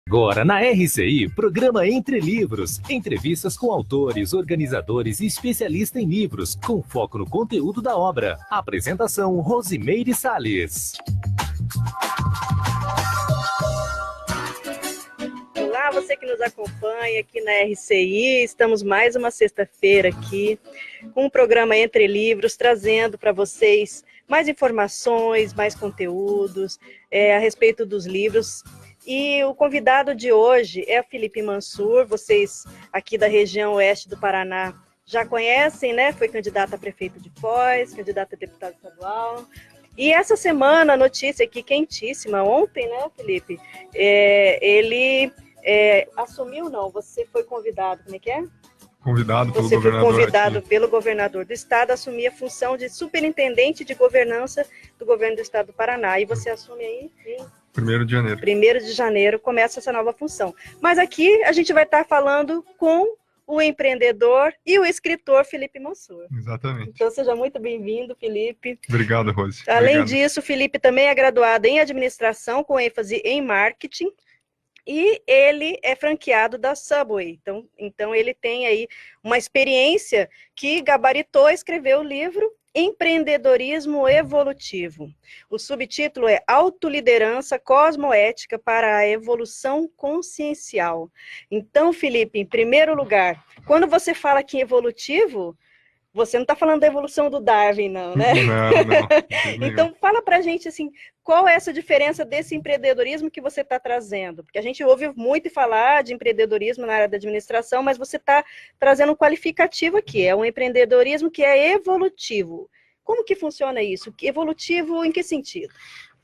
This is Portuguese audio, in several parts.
Agora na RCI, programa Entre Livros. Entrevistas com autores, organizadores e especialistas em livros, com foco no conteúdo da obra. Apresentação, Rosimeire Salles. Olá, você que nos acompanha aqui na RCI. Estamos mais uma sexta-feira aqui com o programa Entre Livros, trazendo para vocês mais informações, mais conteúdos a respeito dos livros. E o convidado de hoje é o Felipe Mansur. Vocês aqui da região oeste do Paraná já conhecem, né? Foi candidato a prefeito de Foz, candidato a deputado estadual. E essa semana, a notícia aqui quentíssima, ontem, né, Felipe? Ele assumiu, não, você foi convidado, como é que é? Convidado pelo Você foi governador convidado aqui. pelo governador do estado a assumir a função de superintendente de governança do governo do estado do Paraná. E você assume aí em 1º de janeiro. 1º de janeiro começa essa nova função. Mas aqui a gente vai estar falando com o empreendedor e o escritor Felipe Mansur. Exatamente. Então seja muito bem-vindo, Felipe. Obrigado, Rose. Além Obrigado. disso, o Felipe também é graduado em administração com ênfase em marketing. E ele é franqueado da Subway. Então ele tem aí uma experiência que gabaritou escrever o livro Empreendedorismo Evolutivo. O subtítulo é Autoliderança Cosmoética para a Evolução Consciencial. Então, Felipe, em primeiro lugar, quando você fala aqui em evolutivo, você não está falando da evolução do Darwin, não, né? Não. Então, fala pra gente, assim, qual é essa diferença desse empreendedorismo que você está trazendo? Porque a gente ouve muito falar de empreendedorismo na área da administração, mas você está trazendo um qualificativo aqui, é um empreendedorismo que é evolutivo. Como que funciona isso? Evolutivo em que sentido?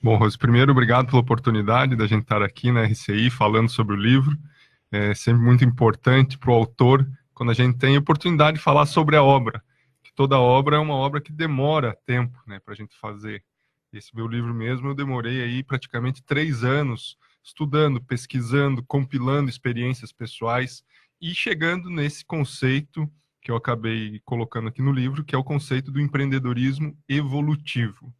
Bom, Rose, primeiro, obrigado pela oportunidade da gente estar aqui na RCI falando sobre o livro. É sempre muito importante para o autor, quando a gente tem a oportunidade de falar sobre a obra. Toda obra é uma obra que demora tempo, né, para a gente fazer. Esse meu livro mesmo, eu demorei aí praticamente 3 anos estudando, pesquisando, compilando experiências pessoais e chegando nesse conceito que eu acabei colocando aqui no livro, que é o conceito do empreendedorismo evolutivo.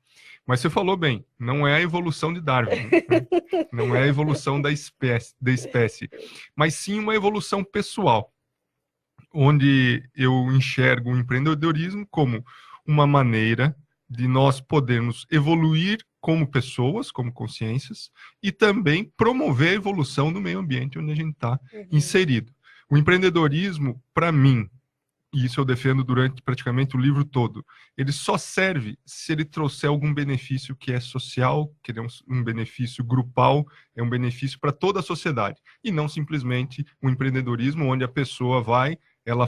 Mas você falou bem, não é a evolução de Darwin, né? Não é a evolução da espécie, mas sim uma evolução pessoal, onde eu enxergo o empreendedorismo como uma maneira de nós podermos evoluir como pessoas, como consciências, e também promover a evolução do meio ambiente onde a gente está inserido. O empreendedorismo, para mim, e isso eu defendo durante praticamente o livro todo, ele só serve se ele trouxer algum benefício que é social, que é um benefício grupal, é um benefício para toda a sociedade, e não simplesmente um empreendedorismo onde a pessoa vai, ela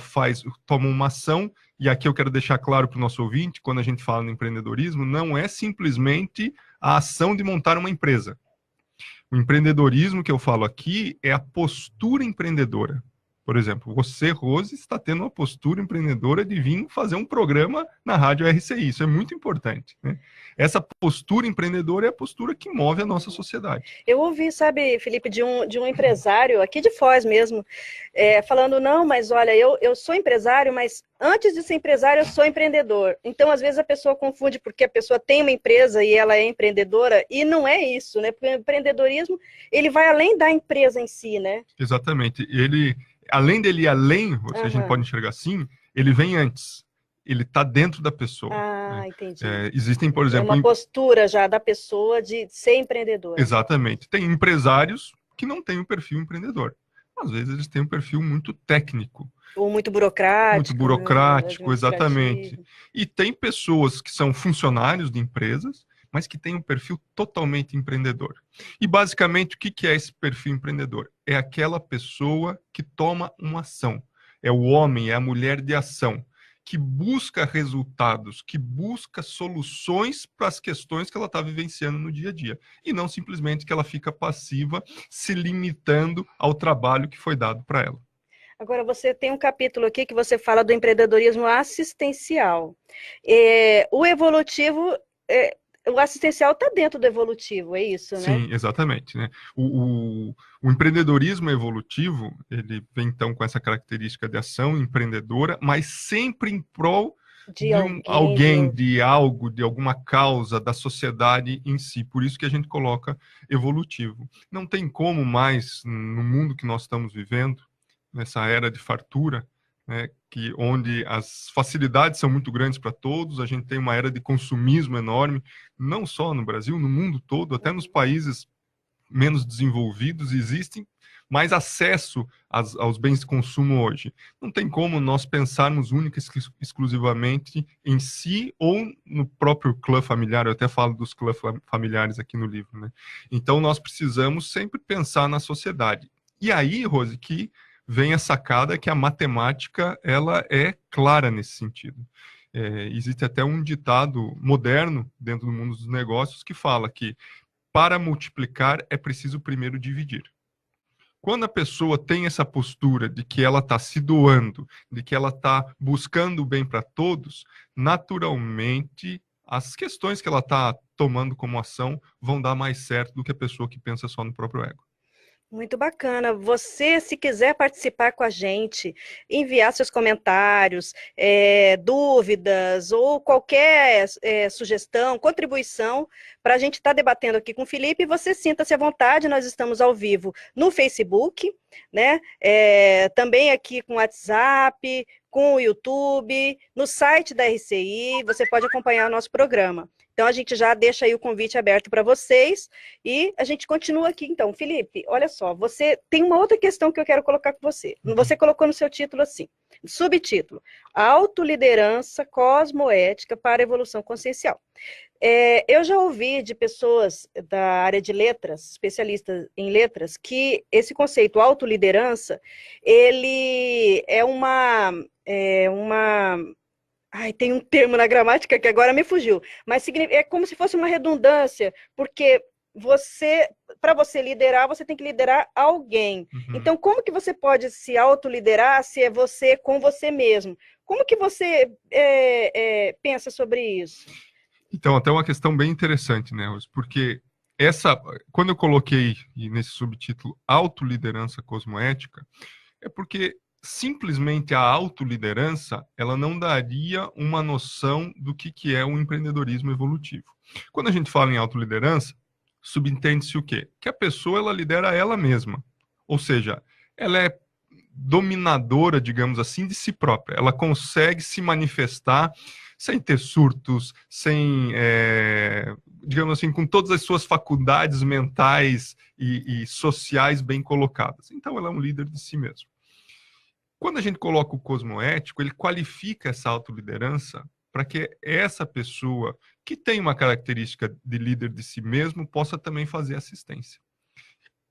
toma uma ação, e aqui eu quero deixar claro para o nosso ouvinte, quando a gente fala no empreendedorismo, não é simplesmente a ação de montar uma empresa. O empreendedorismo que eu falo aqui é a postura empreendedora. Por exemplo, você, Rose, está tendo uma postura empreendedora de vir fazer um programa na Rádio RCI. Isso é muito importante, né? Essa postura empreendedora é a postura que move a nossa sociedade. Eu ouvi, sabe, Felipe, de um empresário aqui de Foz mesmo, falando, não, mas olha, eu sou empresário, mas antes de ser empresário, eu sou empreendedor. Então, às vezes, a pessoa confunde porque a pessoa tem uma empresa e ela é empreendedora, e não é isso, né? Porque o empreendedorismo, ele vai além da empresa em si, né? Exatamente. Além dele ir além, a gente pode enxergar assim, ele vem antes. Ele está dentro da pessoa. Ah, entendi. Existem, por exemplo... É uma postura já da pessoa de ser empreendedor. Exatamente. Tem empresários que não têm o perfil empreendedor. Às vezes eles têm um perfil muito técnico. Ou muito burocrático. Muito burocrático, né? Exatamente. E tem pessoas que são funcionários de empresas, mas que têm um perfil totalmente empreendedor. E basicamente, o que é esse perfil empreendedor? É aquela pessoa que toma uma ação. É o homem, é a mulher de ação, que busca resultados, que busca soluções para as questões que ela está vivenciando no dia a dia. E não simplesmente que ela fica passiva, se limitando ao trabalho que foi dado para ela. Agora, você tem um capítulo aqui que você fala do empreendedorismo assistencial. O evolutivo... O assistencial está dentro do evolutivo, é isso, né? Sim, exatamente, né? O empreendedorismo evolutivo, ele vem então com essa característica de ação empreendedora, mas sempre em prol De alguém, de algo, de alguma causa, da sociedade em si. Por isso que a gente coloca evolutivo. Não tem como mais, no mundo que nós estamos vivendo, nessa era de fartura, né, onde as facilidades são muito grandes para todos, a gente tem uma era de consumismo enorme, não só no Brasil, no mundo todo, até nos países menos desenvolvidos, existem mais acesso aos bens de consumo hoje. Não tem como nós pensarmos única e exclusivamente em si ou no próprio clã familiar. Eu até falo dos clãs familiares aqui no livro, né? Então, nós precisamos sempre pensar na sociedade. E aí, Rose, que vem a sacada que a matemática ela é clara nesse sentido. Existe até um ditado moderno dentro do mundo dos negócios que fala que para multiplicar é preciso primeiro dividir. Quando a pessoa tem essa postura de que ela está se doando, de que ela está buscando o bem para todos, naturalmente as questões que ela está tomando como ação vão dar mais certo do que a pessoa que pensa só no próprio ego. Muito bacana. Você, se quiser participar com a gente, enviar seus comentários, dúvidas ou qualquer sugestão, contribuição, para a gente estar debatendo aqui com o Felipe, você sinta-se à vontade, nós estamos ao vivo no Facebook, né? Também aqui com o WhatsApp, com o YouTube, no site da RCI, você pode acompanhar o nosso programa. Então, a gente já deixa aí o convite aberto para vocês e a gente continua aqui. Então, Felipe, olha só, você tem uma outra questão que eu quero colocar com você. Você colocou no seu título assim, subtítulo, Autoliderança Cosmoética para a Evolução Consciencial. Eu já ouvi de pessoas da área de letras, especialistas em letras, que esse conceito autoliderança, ele é uma Ai, tem um termo na gramática que agora me fugiu, mas é como se fosse uma redundância, porque para você liderar, você tem que liderar alguém. Uhum. Então, como que você pode se autoliderar se é você com você mesmo? Como que você pensa sobre isso? Então, até uma questão bem interessante, né, Rose? Porque quando eu coloquei nesse subtítulo Autoliderança Cosmoética, é porque simplesmente a autoliderança, ela não daria uma noção do que é o empreendedorismo evolutivo. Quando a gente fala em autoliderança, subentende-se o quê? Que a pessoa, ela lidera ela mesma. Ou seja, ela é dominadora, digamos assim, de si própria. Ela consegue se manifestar sem ter surtos, digamos assim, com todas as suas faculdades mentais e sociais bem colocadas. Então, ela é um líder de si mesma. Quando a gente coloca o cosmoético, ele qualifica essa autoliderança para que essa pessoa, que tem uma característica de líder de si mesmo, possa também fazer assistência.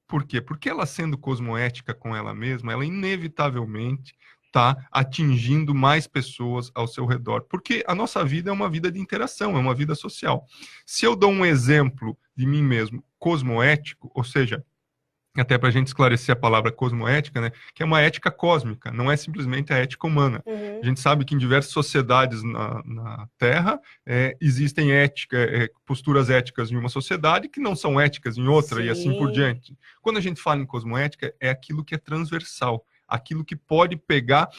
Por quê? Porque ela sendo cosmoética com ela mesma, ela inevitavelmente está atingindo mais pessoas ao seu redor. Porque a nossa vida é uma vida de interação, é uma vida social. Se eu dou um exemplo de mim mesmo cosmoético, ou seja, até para a gente esclarecer a palavra cosmoética, né, que é uma ética cósmica, não é simplesmente a ética humana. Uhum. A gente sabe que em diversas sociedades na Terra existem posturas éticas em uma sociedade que não são éticas em outra. Sim. E assim por diante. Quando a gente fala em cosmoética, é aquilo que é transversal, aquilo que pode pegar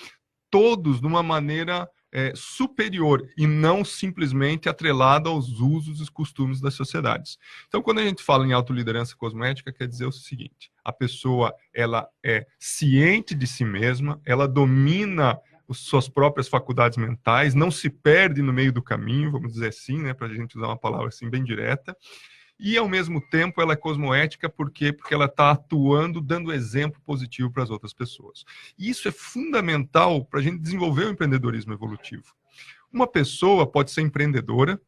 todos de uma maneira superior e não simplesmente atrelado aos usos e costumes das sociedades. Então, quando a gente fala em autoliderança cosmoética, quer dizer o seguinte: a pessoa, ela é ciente de si mesma, ela domina suas próprias faculdades mentais, não se perde no meio do caminho, vamos dizer assim, né, para a gente usar uma palavra assim bem direta. E, ao mesmo tempo, ela é cosmoética por quê? Porque ela está atuando, dando exemplo positivo para as outras pessoas. E isso é fundamental para a gente desenvolver o empreendedorismo evolutivo. Uma pessoa pode ser empreendedora,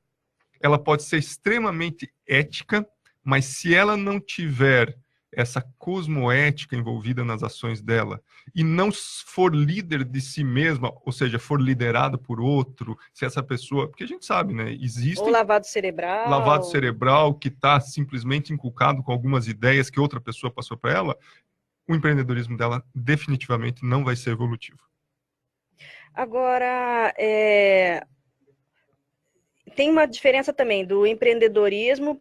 ela pode ser extremamente ética, mas se ela não tiver essa cosmoética envolvida nas ações dela e não for líder de si mesma, ou seja, for liderada por outro, se essa pessoa... Porque a gente sabe, né? Existe... Ou lavado cerebral. Lavado cerebral que está simplesmente inculcado com algumas ideias que outra pessoa passou para ela, o empreendedorismo dela definitivamente não vai ser evolutivo. Agora, tem uma diferença também do empreendedorismo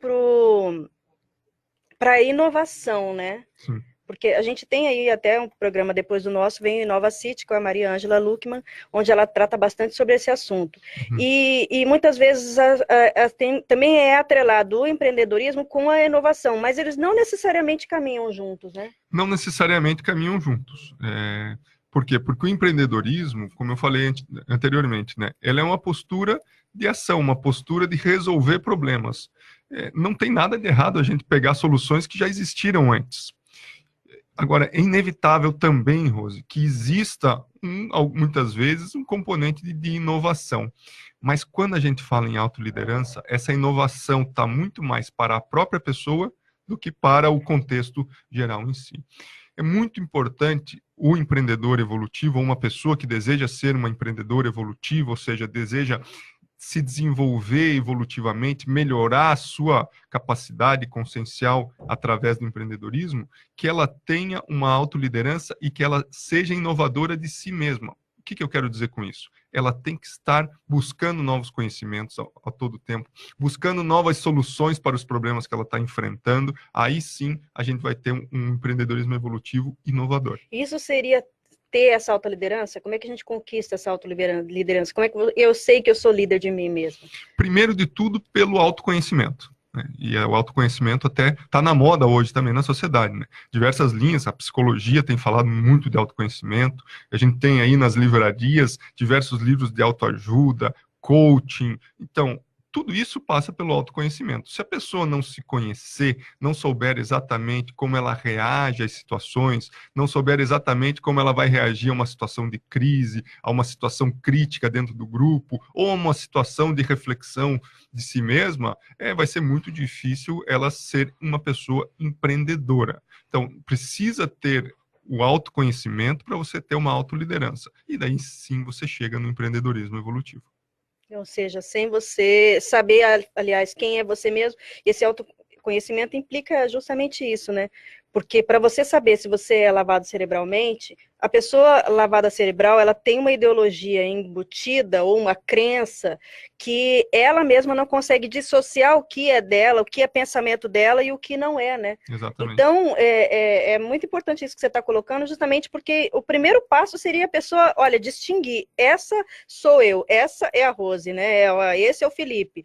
para a inovação, né? Sim. porque a gente tem aí até um programa depois do nosso, vem em Nova City, com a Maria Ângela Luckman, onde ela trata bastante sobre esse assunto. Uhum. E muitas vezes também é atrelado o empreendedorismo com a inovação, mas eles não necessariamente caminham juntos, né? Não necessariamente caminham juntos. Por quê? Porque o empreendedorismo, como eu falei anteriormente, né, ela é uma postura de ação, uma postura de resolver problemas. Não tem nada de errado a gente pegar soluções que já existiram antes. Agora, é inevitável também, Rose, que exista, muitas vezes, um componente de inovação. Mas quando a gente fala em autoliderança, essa inovação está muito mais para a própria pessoa do que para o contexto geral em si. É muito importante o empreendedor evolutivo, ou uma pessoa que deseja ser uma empreendedora evolutiva, ou seja, deseja se desenvolver evolutivamente, melhorar a sua capacidade consciencial através do empreendedorismo, que ela tenha uma autoliderança e que ela seja inovadora de si mesma. O que eu quero dizer com isso? Ela tem que estar buscando novos conhecimentos a todo tempo, buscando novas soluções para os problemas que ela está enfrentando. Aí sim a gente vai ter um empreendedorismo evolutivo inovador. Isso seria ter essa autoliderança? Como é que a gente conquista essa autoliderança? Como é que eu sei que eu sou líder de mim mesmo? Primeiro de tudo, pelo autoconhecimento. E o autoconhecimento até está na moda hoje também na sociedade, né? Diversas linhas, a psicologia tem falado muito de autoconhecimento, a gente tem aí nas livrarias diversos livros de autoajuda, coaching. Então, tudo isso passa pelo autoconhecimento. Se a pessoa não se conhecer, não souber exatamente como ela reage às situações, não souber exatamente como ela vai reagir a uma situação de crise, a uma situação crítica dentro do grupo, ou a uma situação de reflexão de si mesma, vai ser muito difícil ela ser uma pessoa empreendedora. Então, precisa ter o autoconhecimento para você ter uma autoliderança. E daí sim você chega no empreendedorismo evolutivo. Ou seja, sem você saber, aliás, quem é você mesmo, esse autoconhecimento implica justamente isso, né? Porque para você saber se você é lavado cerebralmente, a pessoa lavada cerebral, ela tem uma ideologia embutida ou uma crença que ela mesma não consegue dissociar o que é dela, o que é pensamento dela e o que não é, né? Exatamente. Então, é muito importante isso que você está colocando, justamente porque o primeiro passo seria a pessoa, olha, distinguir, essa sou eu, essa é a Rose, né? Esse é o Felipe,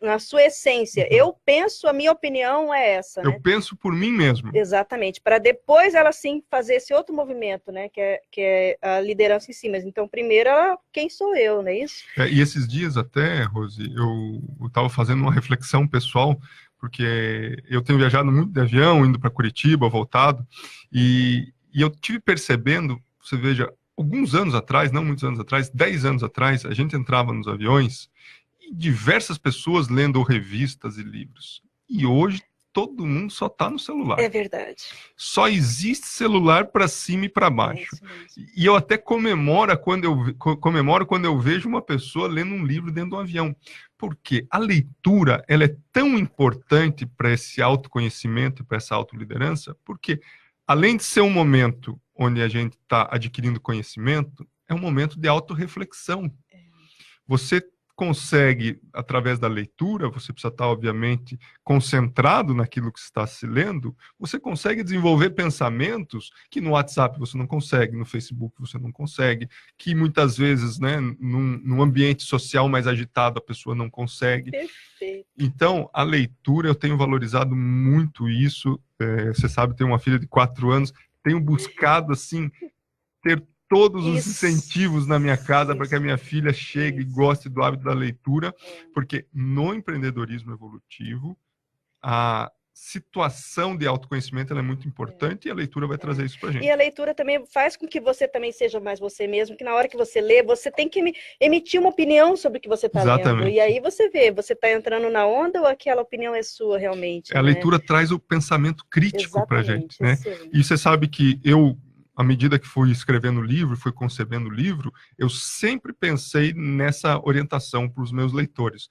na sua essência. Eu penso, a minha opinião é essa, né? Eu penso por mim mesmo. Exatamente, para depois ela sim fazer esse outro movimento, né, que é a liderança em si, mas então primeiro quem sou eu, não é isso? E esses dias até, Rose, eu estava fazendo uma reflexão pessoal, porque eu tenho viajado muito de avião, indo para Curitiba, voltado, e eu tive percebendo, você veja, alguns anos atrás, não muitos anos atrás, 10 anos atrás, a gente entrava nos aviões e diversas pessoas lendo revistas e livros, e hoje todo mundo só está no celular. É verdade. Só existe celular para cima e para baixo. E eu até comemoro quando eu vejo uma pessoa lendo um livro dentro do avião. Porque a leitura ela é tão importante para esse autoconhecimento e para essa autoliderança, porque além de ser um momento onde a gente está adquirindo conhecimento, é um momento de autorreflexão. Você consegue, através da leitura, você precisa estar, obviamente, concentrado naquilo que está se lendo, você consegue desenvolver pensamentos que no WhatsApp você não consegue, no Facebook você não consegue, que muitas vezes, né, num ambiente social mais agitado, a pessoa não consegue. Perfeito. Então, a leitura, eu tenho valorizado muito isso. Você sabe, tenho uma filha de 4 anos, tenho buscado, assim, ter todos os incentivos na minha casa para que a minha filha chegue e goste do hábito da leitura, porque no empreendedorismo evolutivo, a situação de autoconhecimento ela é muito importante e a leitura vai trazer isso para a gente. E a leitura também faz com que você também seja mais você mesmo, que na hora que você lê, você tem que emitir uma opinião sobre o que você está lendo. E aí você vê, você está entrando na onda ou aquela opinião é sua realmente? A leitura traz o pensamento crítico para a gente, né? E você sabe que à medida que fui escrevendo o livro, fui concebendo o livro, eu sempre pensei nessa orientação para os meus leitores.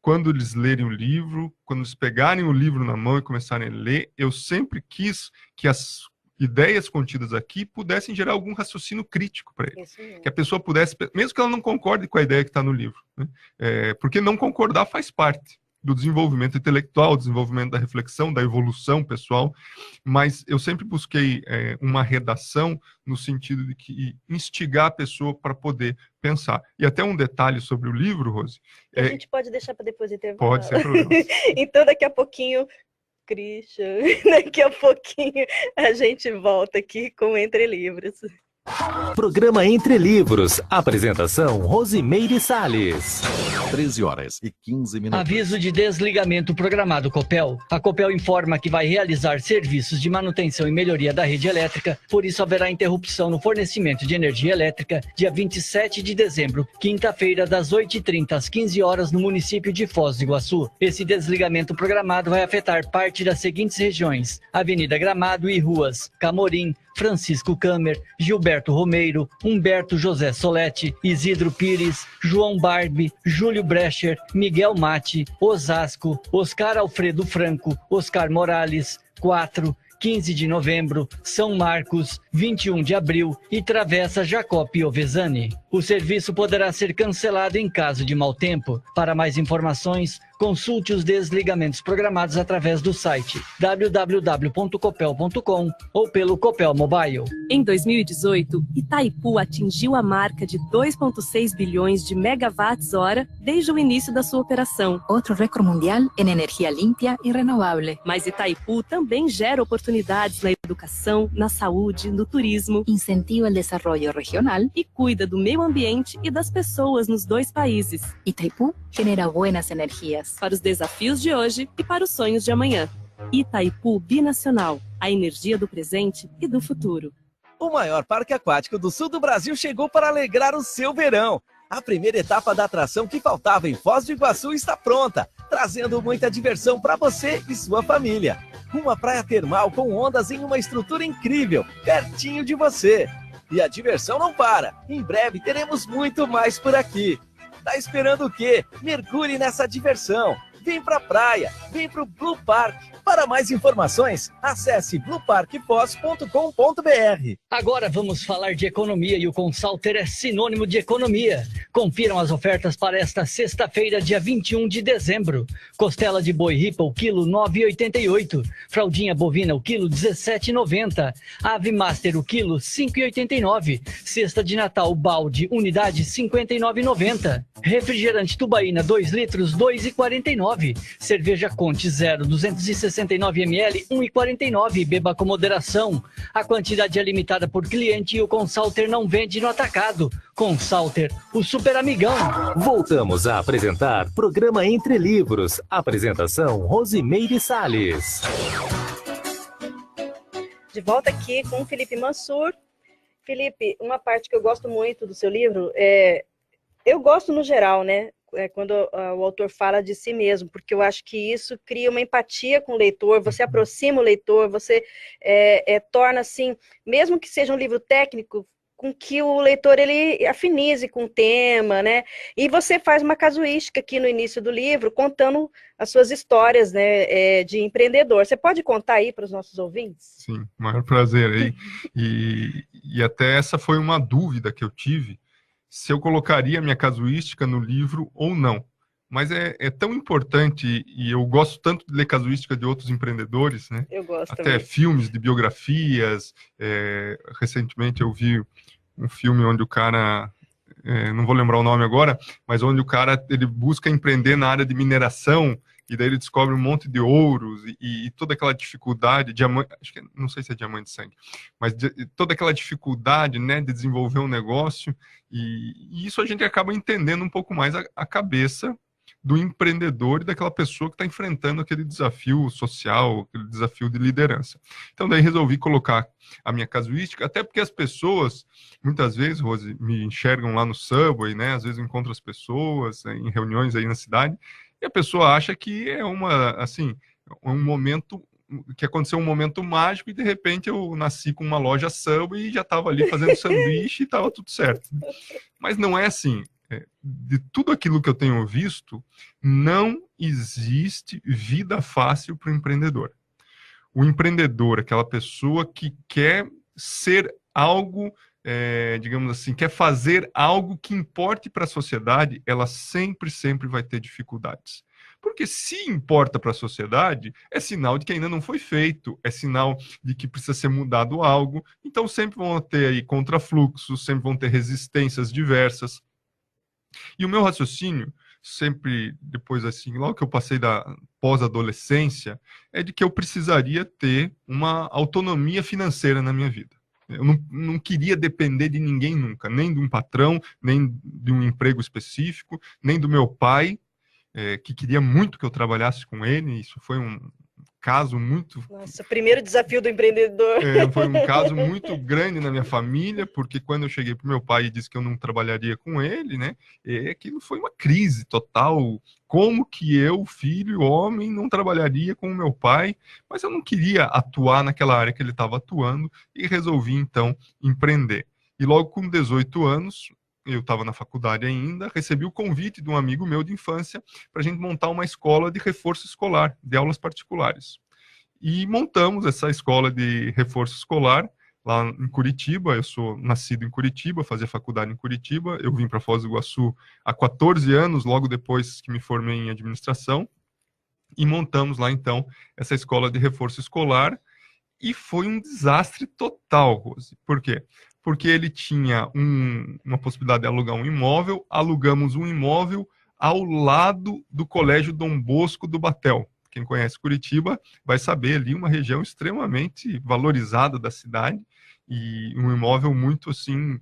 Quando eles lerem o livro, quando eles pegarem o livro na mão e começarem a ler, eu sempre quis que as ideias contidas aqui pudessem gerar algum raciocínio crítico para eles. Que a pessoa pudesse, mesmo que ela não concorde com a ideia que está no livro, né? Porque não concordar faz parte. do desenvolvimento intelectual, desenvolvimento da reflexão, da evolução pessoal, mas eu sempre busquei uma redação no sentido de que instigar a pessoa para poder pensar. E até um detalhe sobre o livro, Rose. A gente pode deixar para depois do intervalo? Pode, sem problema. Então, daqui a pouquinho, Christian, daqui a pouquinho a gente volta aqui com Entre Livros. Programa Entre Livros. Apresentação Rosimeire Salles. 13h15. Aviso de desligamento programado Copel. A Copel informa que vai realizar serviços de manutenção e melhoria da rede elétrica, por isso haverá interrupção no fornecimento de energia elétrica dia 27 de dezembro, quinta-feira, das 8h30 às 15 horas no município de Foz do Iguaçu. Esse desligamento programado vai afetar parte das seguintes regiões: Avenida Gramado e ruas Camorim, Francisco Câmer, Gilberto Romeiro, Humberto José Soletti, Isidro Pires, João Barbie, Júlio Brecher, Miguel Mate, Osasco, Oscar Alfredo Franco, Oscar Morales, 4, 15 de novembro, São Marcos, 21 de abril e Travessa Jacopi Ovesani. O serviço poderá ser cancelado em caso de mau tempo. Para mais informações, consulte os desligamentos programados através do site www.copel.com ou pelo Copel Mobile. Em 2018, Itaipu atingiu a marca de 2,6 bilhões de megawatts-hora desde o início da sua operação. Outro recorde mundial em energia limpa e renovável. Mas Itaipu também gera oportunidades na educação, na saúde, no turismo, incentiva o desenvolvimento regional e cuida do meio ambiente e das pessoas nos dois países. Itaipu genera buenas energias para os desafios de hoje e para os sonhos de amanhã. Itaipu Binacional, a energia do presente e do futuro. O maior parque aquático do sul do Brasil chegou para alegrar o seu verão. A primeira etapa da atração que faltava em Foz do Iguaçu está pronta, trazendo muita diversão para você e sua família. Uma praia termal com ondas em uma estrutura incrível, pertinho de você. E a diversão não para. Em breve teremos muito mais por aqui. Tá esperando o quê? Mergulhe nessa diversão. Vem pra praia, vem pro Blue Park. Para mais informações, acesse blueparkfoz.com.br. Agora vamos falar de economia e o Consalter é sinônimo de economia. Confiram as ofertas para esta sexta-feira, dia 21 de dezembro. Costela de boi ripa, o quilo 9,88. Fraldinha bovina, o quilo 17,90. Ave Master, o quilo 5,89. Cesta de Natal, balde, unidade 59,90. Refrigerante Tubaína, 2 litros, 2,49. Cerveja Conte 0, 269 ml, 1,49. Beba com moderação. A quantidade é limitada por cliente e o Consalter não vende no atacado. Consalter, o super amigão. Voltamos a apresentar Programa Entre Livros. Apresentação Rosimeire Salles. De volta aqui com o Felipe Mansur. Felipe, uma parte que eu gosto muito do seu livro eu gosto no geral, né? Quando o autor fala de si mesmo, porque eu acho que isso cria uma empatia com o leitor, você aproxima o leitor, você torna assim, mesmo que seja um livro técnico, com que o leitor ele afinize com o tema, né? E você faz uma casuística aqui no início do livro, contando as suas histórias, né, de empreendedor. Você pode contar aí para os nossos ouvintes? Sim, maior prazer aí. E até essa foi uma dúvida que eu tive, se eu colocaria minha casuística no livro ou não. Mas é tão importante, e eu gosto tanto de ler casuística de outros empreendedores, né? Eu gosto até também. Filmes de biografias. Recentemente eu vi um filme onde o cara, não vou lembrar o nome agora, mas onde o cara ele busca empreender na área de mineração, e daí ele descobre um monte de ouros e toda aquela dificuldade, acho que não sei se é diamante de sangue, mas toda aquela dificuldade, né, de desenvolver um negócio, e isso a gente acaba entendendo um pouco mais a cabeça do empreendedor e daquela pessoa que está enfrentando aquele desafio social, aquele desafio de liderança. Então daí resolvi colocar a minha casuística, até porque as pessoas, muitas vezes, Rose, me enxergam lá no Subway, né, às vezes eu encontro as pessoas em reuniões aí na cidade, e a pessoa acha que é um momento, que aconteceu um momento mágico e de repente eu nasci com uma loja Subway e já estava ali fazendo sanduíche e estava tudo certo. Mas não é assim. De tudo aquilo que eu tenho visto, não existe vida fácil para o empreendedor. O empreendedor, aquela pessoa que quer ser algo, digamos assim, quer fazer algo que importe para a sociedade, ela sempre vai ter dificuldades. Porque se importa para a sociedade, é sinal de que ainda não foi feito, é sinal de que precisa ser mudado algo. Então sempre vão ter aí contrafluxos, sempre vão ter resistências diversas. E o meu raciocínio, sempre depois assim, logo que eu passei da pós-adolescência, é de que eu precisaria ter uma autonomia financeira na minha vida. Eu não queria depender de ninguém nunca, nem de um patrão, nem de um emprego específico, nem do meu pai, que queria muito que eu trabalhasse com ele. Isso foi um caso muito... Nossa, primeiro desafio do empreendedor. Foi um caso muito grande na minha família, porque quando eu cheguei para o meu pai e disse que eu não trabalharia com ele, né, aquilo foi uma crise total. Como que eu, filho, homem, não trabalharia com o meu pai? Mas eu não queria atuar naquela área que ele estava atuando e resolvi, então, empreender. E logo com 18 anos, eu estava na faculdade ainda, recebi o convite de um amigo meu de infância para a gente montar uma escola de reforço escolar, de aulas particulares. E montamos essa escola de reforço escolar lá em Curitiba. Eu sou nascido em Curitiba, fazia faculdade em Curitiba. Eu vim para Foz do Iguaçu há 14 anos, logo depois que me formei em administração. E montamos lá, então, essa escola de reforço escolar. E foi um desastre total, Rose. Por quê? Porque ele tinha uma possibilidade de alugar um imóvel. Alugamos um imóvel ao lado do Colégio Dom Bosco do Batel. Quem conhece Curitiba vai saber ali uma região extremamente valorizada da cidade e um imóvel muito assim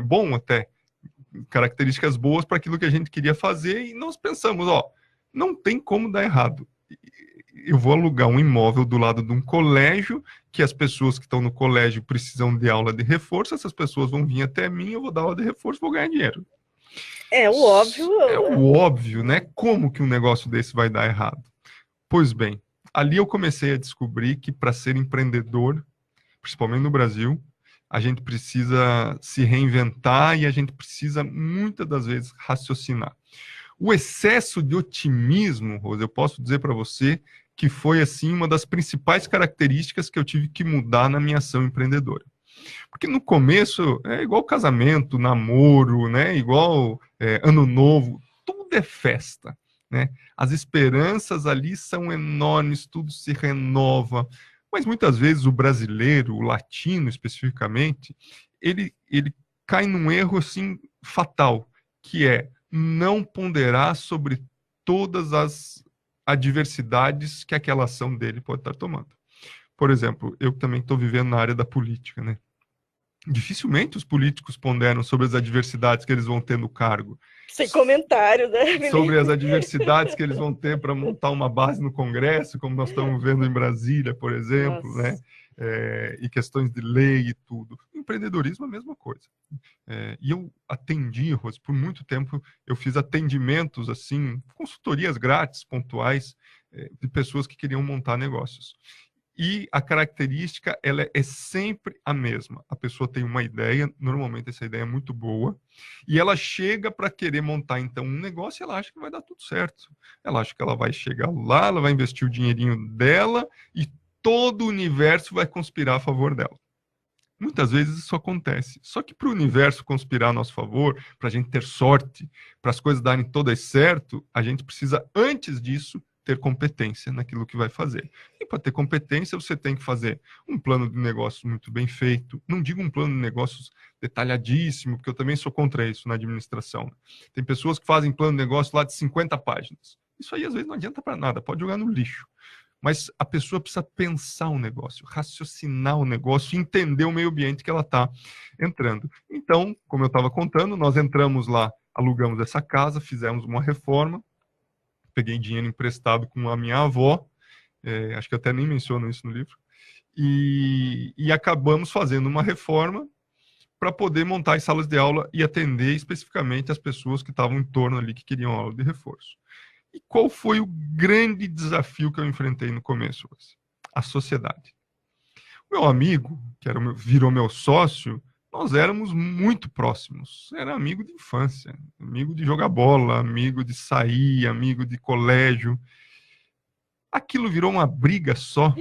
bom até, características boas para aquilo que a gente queria fazer. E nós pensamos, não tem como dar errado. Eu vou alugar um imóvel do lado de um colégio, que as pessoas que estão no colégio precisam de aula de reforço, essas pessoas vão vir até mim, eu vou dar aula de reforço, vou ganhar dinheiro. É o óbvio. É o óbvio, né? Como que um negócio desse vai dar errado? Pois bem, ali eu comecei a descobrir que para ser empreendedor, principalmente no Brasil, a gente precisa se reinventar e a gente precisa, muitas das vezes, raciocinar. O excesso de otimismo, Rose, eu posso dizer para você que foi, assim, uma das principais características que eu tive que mudar na minha ação empreendedora. Porque no começo é igual casamento, namoro, né? Igual ano novo, tudo é festa, né? As esperanças ali são enormes, tudo se renova. Mas muitas vezes o brasileiro, o latino especificamente, ele cai num erro assim fatal, que é não ponderar sobre todas as adversidades que aquela ação dele pode estar tomando. Por exemplo, eu também estou vivendo na área da política, né? Dificilmente os políticos ponderam sobre as adversidades que eles vão ter no cargo. Sem comentário, né? Sobre as adversidades que eles vão ter para montar uma base no Congresso, como nós estamos vendo em Brasília, por exemplo, né? E questões de lei e tudo. O empreendedorismo é a mesma coisa. E eu atendi, Rose, por muito tempo, eu fiz atendimentos, assim, consultorias grátis, pontuais, de pessoas que queriam montar negócios. E a característica, ela é sempre a mesma. A pessoa tem uma ideia, normalmente essa ideia é muito boa, e ela chega para querer montar, então, um negócio e ela acha que vai dar tudo certo. Ela acha que ela vai chegar lá, ela vai investir o dinheirinho dela e todo o universo vai conspirar a favor dela. Muitas vezes isso acontece. Só que para o universo conspirar a nosso favor, para a gente ter sorte, para as coisas darem todas certo, a gente precisa, antes disso, ter competência naquilo que vai fazer. E para ter competência, você tem que fazer um plano de negócios muito bem feito. Não digo um plano de negócios detalhadíssimo, porque eu também sou contra isso na administração. Tem pessoas que fazem plano de negócio lá de 50 páginas. Isso aí, às vezes, não adianta para nada, pode jogar no lixo. Mas a pessoa precisa pensar o negócio, raciocinar o negócio, entender o meio ambiente que ela está entrando. Então, como eu estava contando, nós entramos lá, alugamos essa casa, fizemos uma reforma, peguei dinheiro emprestado com a minha avó, acho que eu até nem menciono isso no livro, e acabamos fazendo uma reforma para poder montar as salas de aula e atender especificamente as pessoas que estavam em torno ali, que queriam aula de reforço. E qual foi o grande desafio que eu enfrentei no começo? A sociedade. O meu amigo, que virou meu sócio, nós éramos muito próximos. Era amigo de infância, amigo de jogar bola, amigo de sair, amigo de colégio. Aquilo virou uma briga só.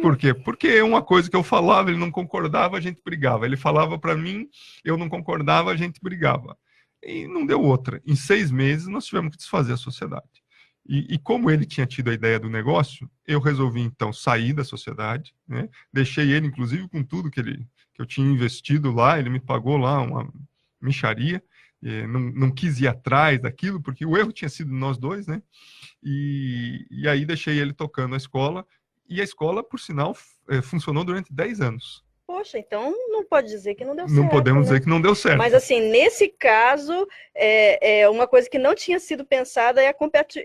Por quê? Porque uma coisa que eu falava, ele não concordava, a gente brigava. Ele falava para mim, eu não concordava, a gente brigava. E não deu outra. Em 6 meses, nós tivemos que desfazer a sociedade. E como ele tinha tido a ideia do negócio, eu resolvi, então, sair da sociedade, né? Deixei ele, inclusive, com tudo que eu tinha investido lá, ele me pagou lá uma mixaria, não quis ir atrás daquilo, porque o erro tinha sido nós dois, né? E aí deixei ele tocando a escola, e a escola, por sinal, funcionou durante 10 anos. Poxa, então não pode dizer que não deu certo. Não podemos dizer que não deu certo. Mas assim, nesse caso, uma coisa que não tinha sido pensada é a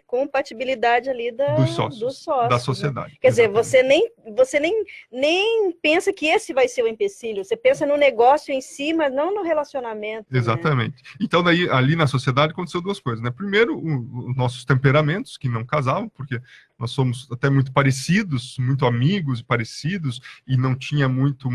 compatibilidade ali dos sócios, da sociedade. Né? Quer dizer, você nem pensa que esse vai ser o empecilho, você pensa no negócio em si, mas não no relacionamento. Exatamente. Né? Então, daí, ali na sociedade aconteceu duas coisas, né? Primeiro, os nossos temperamentos, que não casavam, porque nós somos até muito parecidos, muito amigos e parecidos, e não tinha muito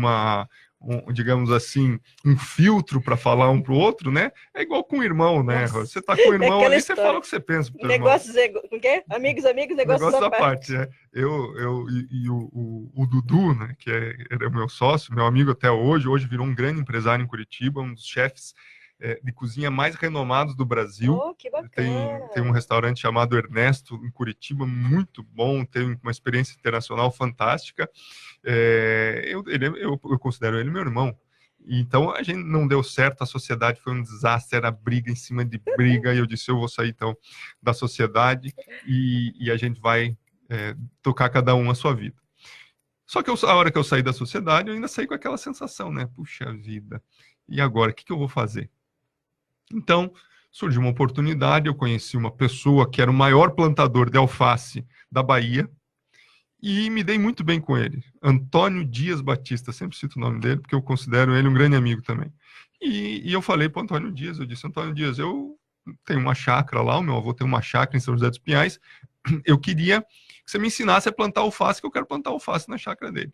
digamos assim, um filtro para falar um para o outro, né? É igual com o irmão, né? Nossa. Você tá com o irmão ali, você fala o que você pensa pro negócios irmão. O quê? Amigos, negócios à parte. Eu e o Dudu, né? Que era meu sócio, meu amigo até hoje virou um grande empresário em Curitiba, um dos chefes de cozinha mais renomados do Brasil. Oh, que bacana. Tem um restaurante chamado Ernesto, em Curitiba, muito bom, tem uma experiência internacional fantástica. Eu considero ele meu irmão. Então, a gente não deu certo, a sociedade foi um desastre, era briga em cima de briga, e eu disse, eu vou sair, então, da sociedade, e a gente vai tocar cada um a sua vida. Só que a hora que eu saí da sociedade, eu ainda saí com aquela sensação, né? Puxa vida, e agora, o que eu vou fazer? Então, surgiu uma oportunidade, eu conheci uma pessoa que era o maior plantador de alface da Bahia, e me dei muito bem com ele. Antônio Dias Batista, sempre cito o nome dele, porque eu considero ele um grande amigo também. E eu falei para o Antônio Dias, eu disse, Antônio Dias, eu tenho uma chácara lá, o meu avô tem uma chácara em São José dos Pinhais, eu queria que você me ensinasse a plantar alface, que eu quero plantar alface na chácara dele.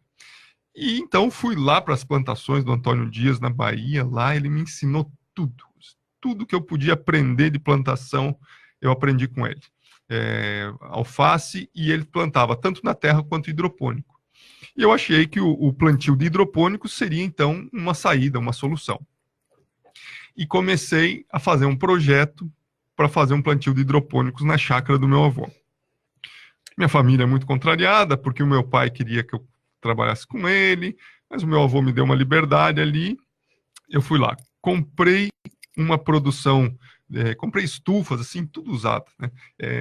E então fui lá para as plantações do Antônio Dias, na Bahia, lá ele me ensinou tudo que eu podia aprender de plantação, eu aprendi com ele. Alface, e ele plantava tanto na terra quanto hidropônico. E eu achei que o plantio de hidropônico seria, então, uma saída, uma solução. E comecei a fazer um projeto para fazer um plantio de hidropônicos na chácara do meu avô. Minha família é muito contrariada, porque o meu pai queria que eu trabalhasse com ele, mas o meu avô me deu uma liberdade ali. Eu fui lá, comprei uma produção, comprei estufas, assim, tudo usado, né?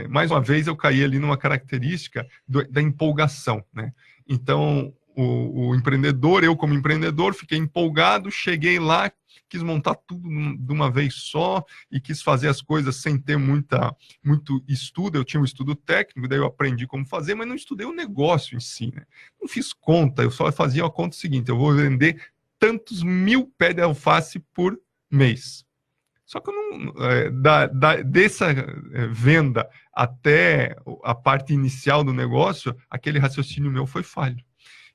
Mais uma vez eu caí ali numa característica da empolgação, né? Então, o empreendedor, eu como empreendedor, fiquei empolgado, cheguei lá, quis montar tudo de uma vez só e quis fazer as coisas sem ter muito estudo. Eu tinha um estudo técnico, daí eu aprendi como fazer, mas não estudei o negócio em si, né? Não fiz conta, eu só fazia a conta seguinte, eu vou vender tantos 1000 pés de alface por mês. Só que eu não, dessa venda até a parte inicial do negócio, aquele raciocínio meu foi falho.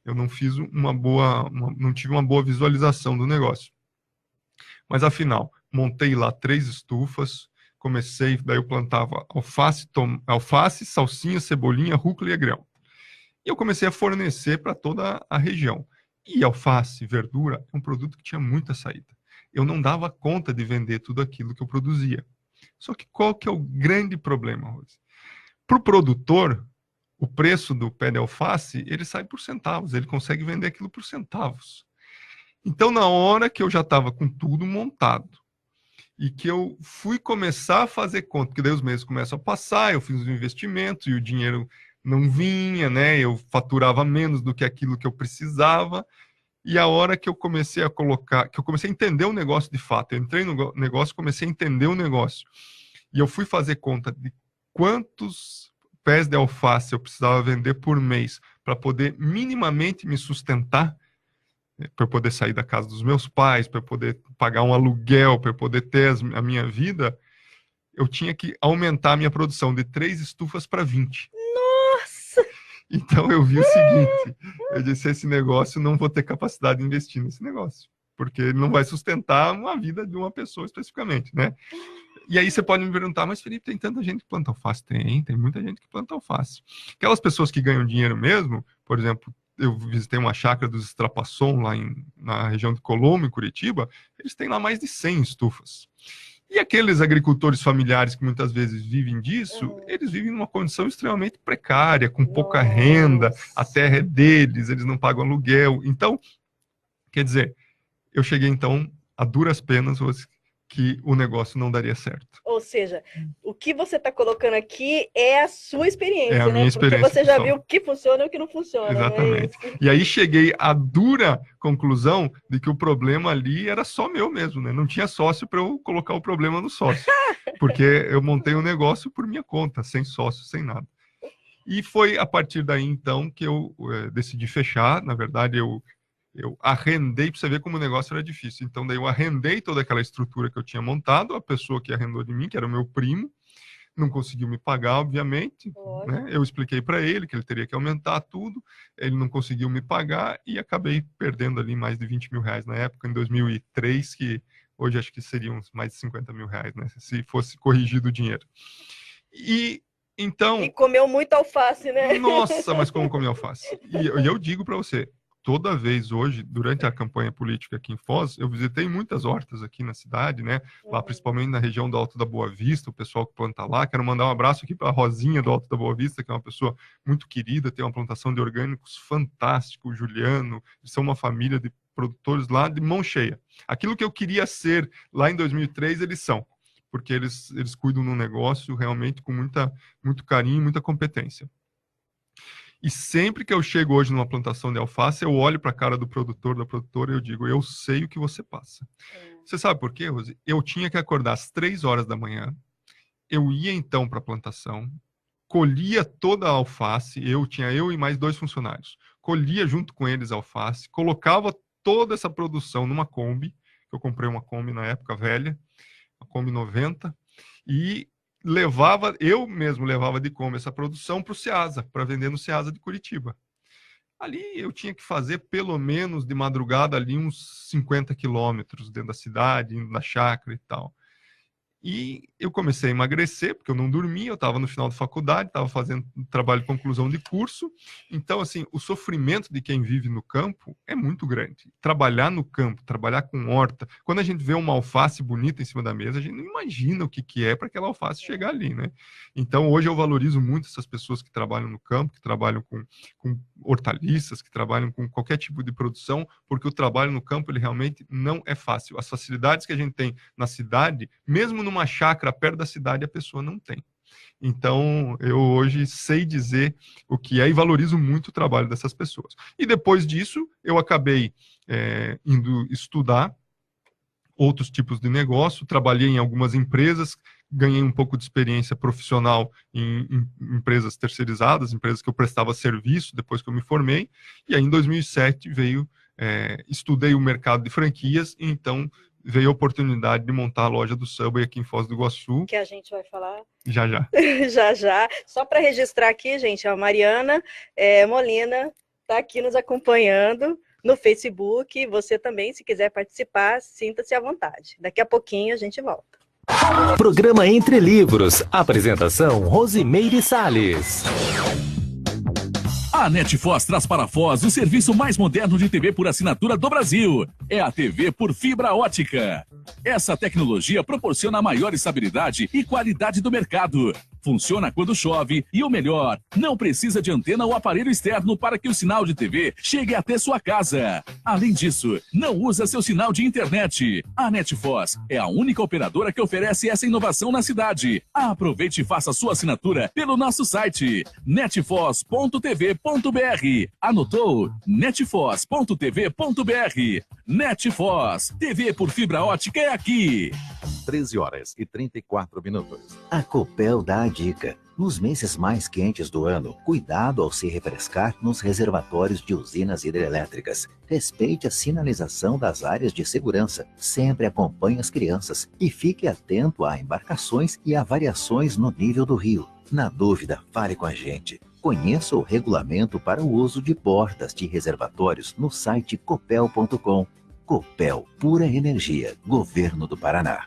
Eu não fiz não tive uma boa visualização do negócio. Mas montei lá 3 estufas, comecei, daí eu plantava alface, salsinha, cebolinha, rúcula e agrião. E eu comecei a fornecer para toda a região. E alface, verdura, é um produto que tinha muita saída. Eu não dava conta de vender tudo aquilo que eu produzia. Só que qual que é o grande problema, Rose? Para o produtor, o preço do pé de alface, ele sai por centavos, ele consegue vender aquilo por centavos. Então, na hora que eu já estava com tudo montado, e que eu fui começar a fazer conta, porque daí os meses começam a passar, eu fiz os investimentos e o dinheiro não vinha, né? Eu faturava menos do que aquilo que eu precisava. E a hora que eu comecei a que eu comecei a entender o negócio de fato, eu entrei no negócio, comecei a entender o negócio. E eu fui fazer conta de quantos pés de alface eu precisava vender por mês para poder minimamente me sustentar, para eu poder sair da casa dos meus pais, para eu poder pagar um aluguel, para eu poder ter a minha vida, eu tinha que aumentar a minha produção de 3 estufas para 20. Nossa! Então eu vi o seguinte, eu disse, esse negócio não vou ter capacidade de investir nesse negócio, porque ele não vai sustentar uma vida de uma pessoa especificamente, né? E aí você pode me perguntar, mas Felipe, tem tanta gente que planta alface? Tem muita gente que planta alface. Aquelas pessoas que ganham dinheiro mesmo, por exemplo, eu visitei uma chácara dos Estrapasson lá na região de Colombo, em Curitiba, eles têm lá mais de 100 estufas. E aqueles agricultores familiares que muitas vezes vivem disso, eles vivem numa condição extremamente precária, com pouca renda, a terra é deles, eles não pagam aluguel. Então, quer dizer, eu cheguei então a duras penas que o negócio não daria certo. Ou seja, o que você está colocando aqui é a sua experiência, é a minha experiência, porque você já pessoal. viu o que funciona e o que não funciona. Exatamente. E aí cheguei à dura conclusão de que o problema ali era só meu mesmo, né? Não tinha sócio para eu colocar o problema no sócio. Porque eu montei um negócio por minha conta, sem sócio, sem nada. E foi a partir daí, então, que eu decidi fechar. Na verdade, eu arrendei, para você ver como o negócio era difícil. Então, daí eu arrendei toda aquela estrutura que eu tinha montado, a pessoa que arrendou de mim, que era o meu primo, não conseguiu me pagar, obviamente, né? Eu expliquei para ele que ele teria que aumentar tudo, ele não conseguiu me pagar e acabei perdendo ali mais de 20 mil reais na época, em 2003, que hoje acho que seriam mais de 50 mil reais, né? Se fosse corrigido o dinheiro. E então... E comeu muito alface, né? Nossa, mas como comer alface? E eu digo para você, toda vez hoje, durante a campanha política aqui em Foz, eu visitei muitas hortas aqui na cidade, né? Lá, principalmente na região do Alto da Boa Vista, o pessoal que planta lá. Quero mandar um abraço aqui para a Rosinha do Alto da Boa Vista, que é uma pessoa muito querida, tem uma plantação de orgânicos fantástico, o Juliano, eles são uma família de produtores lá de mão cheia. Aquilo que eu queria ser lá em 2003, eles são, porque eles cuidam do negócio realmente com muito carinho e muita competência. E sempre que eu chego hoje numa plantação de alface, eu olho para a cara do produtor, da produtora, e eu digo, eu sei o que você passa. Você sabe por quê, Rose? Eu tinha que acordar às 3 horas da manhã, eu ia então para a plantação, colhia toda a alface, eu e mais 2 funcionários, colhia junto com eles a alface, colocava toda essa produção numa Kombi, eu comprei uma Kombi na época velha, uma Kombi 90, e eu mesmo levava de Kombi essa produção para o Ceasa, para vender no Ceasa de Curitiba. Ali eu tinha que fazer pelo menos de madrugada ali uns 50 quilômetros dentro da cidade, indo na chácara e tal. E eu comecei a emagrecer, porque eu não dormia, eu estava no final da faculdade, estava fazendo trabalho de conclusão de curso. Então, assim, o sofrimento de quem vive no campo é muito grande. Trabalhar no campo, trabalhar com horta. Quando a gente vê uma alface bonita em cima da mesa, a gente não imagina o que é para aquela alface chegar ali, né? Então, hoje eu valorizo muito essas pessoas que trabalham no campo, que trabalham com hortaliças, que trabalham com qualquer tipo de produção, porque o trabalho no campo, ele realmente não é fácil. As facilidades que a gente tem na cidade, mesmo numa chácara perto da cidade, a pessoa não tem. Então, eu hoje sei dizer o que é e valorizo muito o trabalho dessas pessoas. E depois disso, eu acabei indo estudar outros tipos de negócio, trabalhei em algumas empresas, ganhei um pouco de experiência profissional em empresas terceirizadas, empresas que eu prestava serviço depois que eu me formei, e aí em 2007 estudei o mercado de franquias, e então veio a oportunidade de montar a loja do Subway aqui em Foz do Iguaçu. Que a gente vai falar já já. já já. Só para registrar aqui, gente, a Mariana Molina está aqui nos acompanhando no Facebook. Você também, se quiser participar, sinta-se à vontade. Daqui a pouquinho a gente volta. Programa Entre Livros. Apresentação Rosimeire Salles. A NetFoz traz para Foz o serviço mais moderno de TV por assinatura do Brasil. É a TV por fibra ótica. Essa tecnologia proporciona a maior estabilidade e qualidade do mercado. Funciona quando chove e, o melhor, não precisa de antena ou aparelho externo para que o sinal de TV chegue até sua casa. Além disso, não usa seu sinal de internet. A NetFoz é a única operadora que oferece essa inovação na cidade. Aproveite e faça sua assinatura pelo nosso site netfoz.tv.br. Anotou? netfoz.tv.br. NetFoz, TV por fibra ótica é aqui. 13 horas e 34 minutos. A Copel dá a dica. Nos meses mais quentes do ano, cuidado ao se refrescar nos reservatórios de usinas hidrelétricas. Respeite a sinalização das áreas de segurança. Sempre acompanhe as crianças e fique atento a embarcações e a variações no nível do rio. Na dúvida, fale com a gente. Conheça o regulamento para o uso de portas de reservatórios no site copel.com. Copel, pura energia, Governo do Paraná.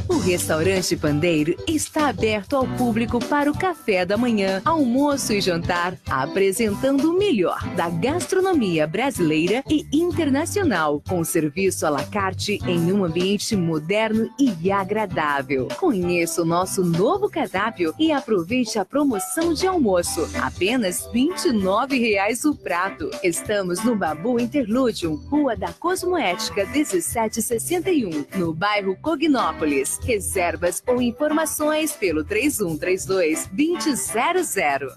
O Restaurante Pandeiro está aberto ao público para o café da manhã, almoço e jantar, apresentando o melhor da gastronomia brasileira e internacional, com serviço à la carte em um ambiente moderno e agradável. Conheça o nosso novo cardápio e aproveite a promoção de almoço, apenas R$ 29,00 o prato. Estamos no Babu Interlúdio, Rua da Cosmoética 1761, no bairro Cognópolis. Reservas ou informações pelo 3132-2000.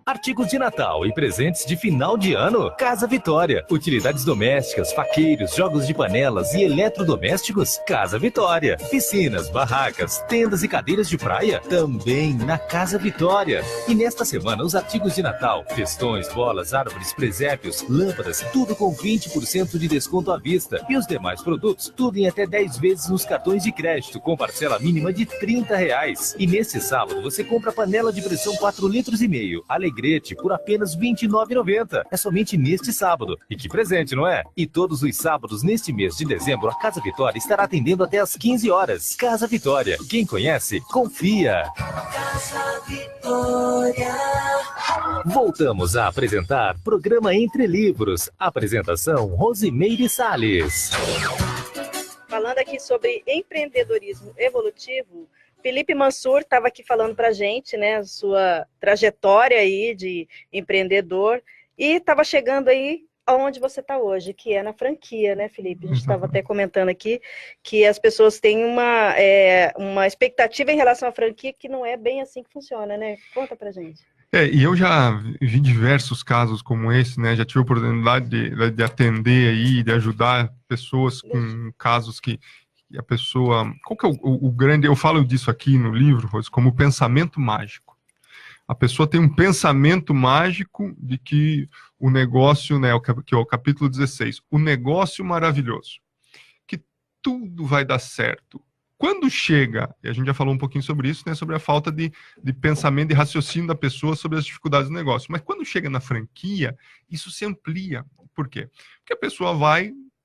Artigos de Natal e presentes de final de ano? Casa Vitória. Utilidades domésticas, faqueiros, jogos de panelas e eletrodomésticos? Casa Vitória. Piscinas, barracas, tendas e cadeiras de praia? Também na Casa Vitória. E nesta semana, os artigos de Natal, festões, bolas, árvores, presépios, lâmpadas, tudo com 20% de desconto à vista. E os demais produtos, tudo em até 10 vezes nos cartões de crédito, com parcela mínima de R$ 30,00. E nesse sábado, você compra panela de pressão 4,5 litros, Alegrete por apenas R$ 29,90. É somente neste sábado. E que presente, não é? E todos os sábados neste mês de dezembro, a Casa Vitória estará atendendo até às 15 horas. Casa Vitória. Quem conhece, confia. Casa Vitória. Voltamos a apresentar programa Entre Livros. Apresentação Rosimeire Salles. Falando aqui sobre empreendedorismo evolutivo, Felipe Mansur estava aqui falando para a gente, né, a sua trajetória aí de empreendedor, e estava chegando aí aonde você está hoje, que é na franquia, né, Felipe? A gente estava até comentando aqui que as pessoas têm uma expectativa em relação à franquia que não é bem assim que funciona, né? Conta para gente. E eu já vi diversos casos como esse, né? Já tive a oportunidade de atender aí, de ajudar pessoas com casos que a pessoa... Qual que é o grande... Eu falo disso aqui no livro, Rose, como pensamento mágico. A pessoa tem um pensamento mágico de que o negócio, né, que é o capítulo 16, o negócio maravilhoso, que tudo vai dar certo. Quando chega, e a gente já falou um pouquinho sobre isso, né, sobre a falta de pensamento e raciocínio da pessoa sobre as dificuldades do negócio, mas quando chega na franquia, isso se amplia. Por quê? Porque a pessoa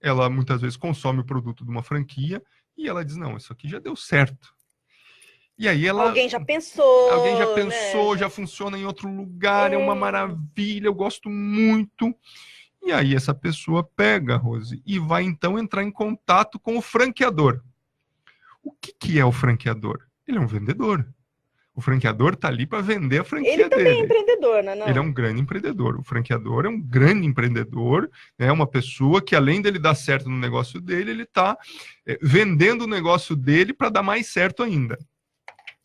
ela muitas vezes consome o produto de uma franquia e ela diz, não, isso aqui já deu certo. E aí Alguém já pensou, né? Já funciona em outro lugar, é uma maravilha, eu gosto muito. E aí essa pessoa pega, Rose, e vai então entrar em contato com o franqueador. O que é o franqueador? Ele é um vendedor. O franqueador está ali para vender a franquia dele. Ele também é empreendedor, não é? Ele é um grande empreendedor. O franqueador é um grande empreendedor, é uma pessoa que, além dele dar certo no negócio dele, ele está vendendo o negócio dele para dar mais certo ainda.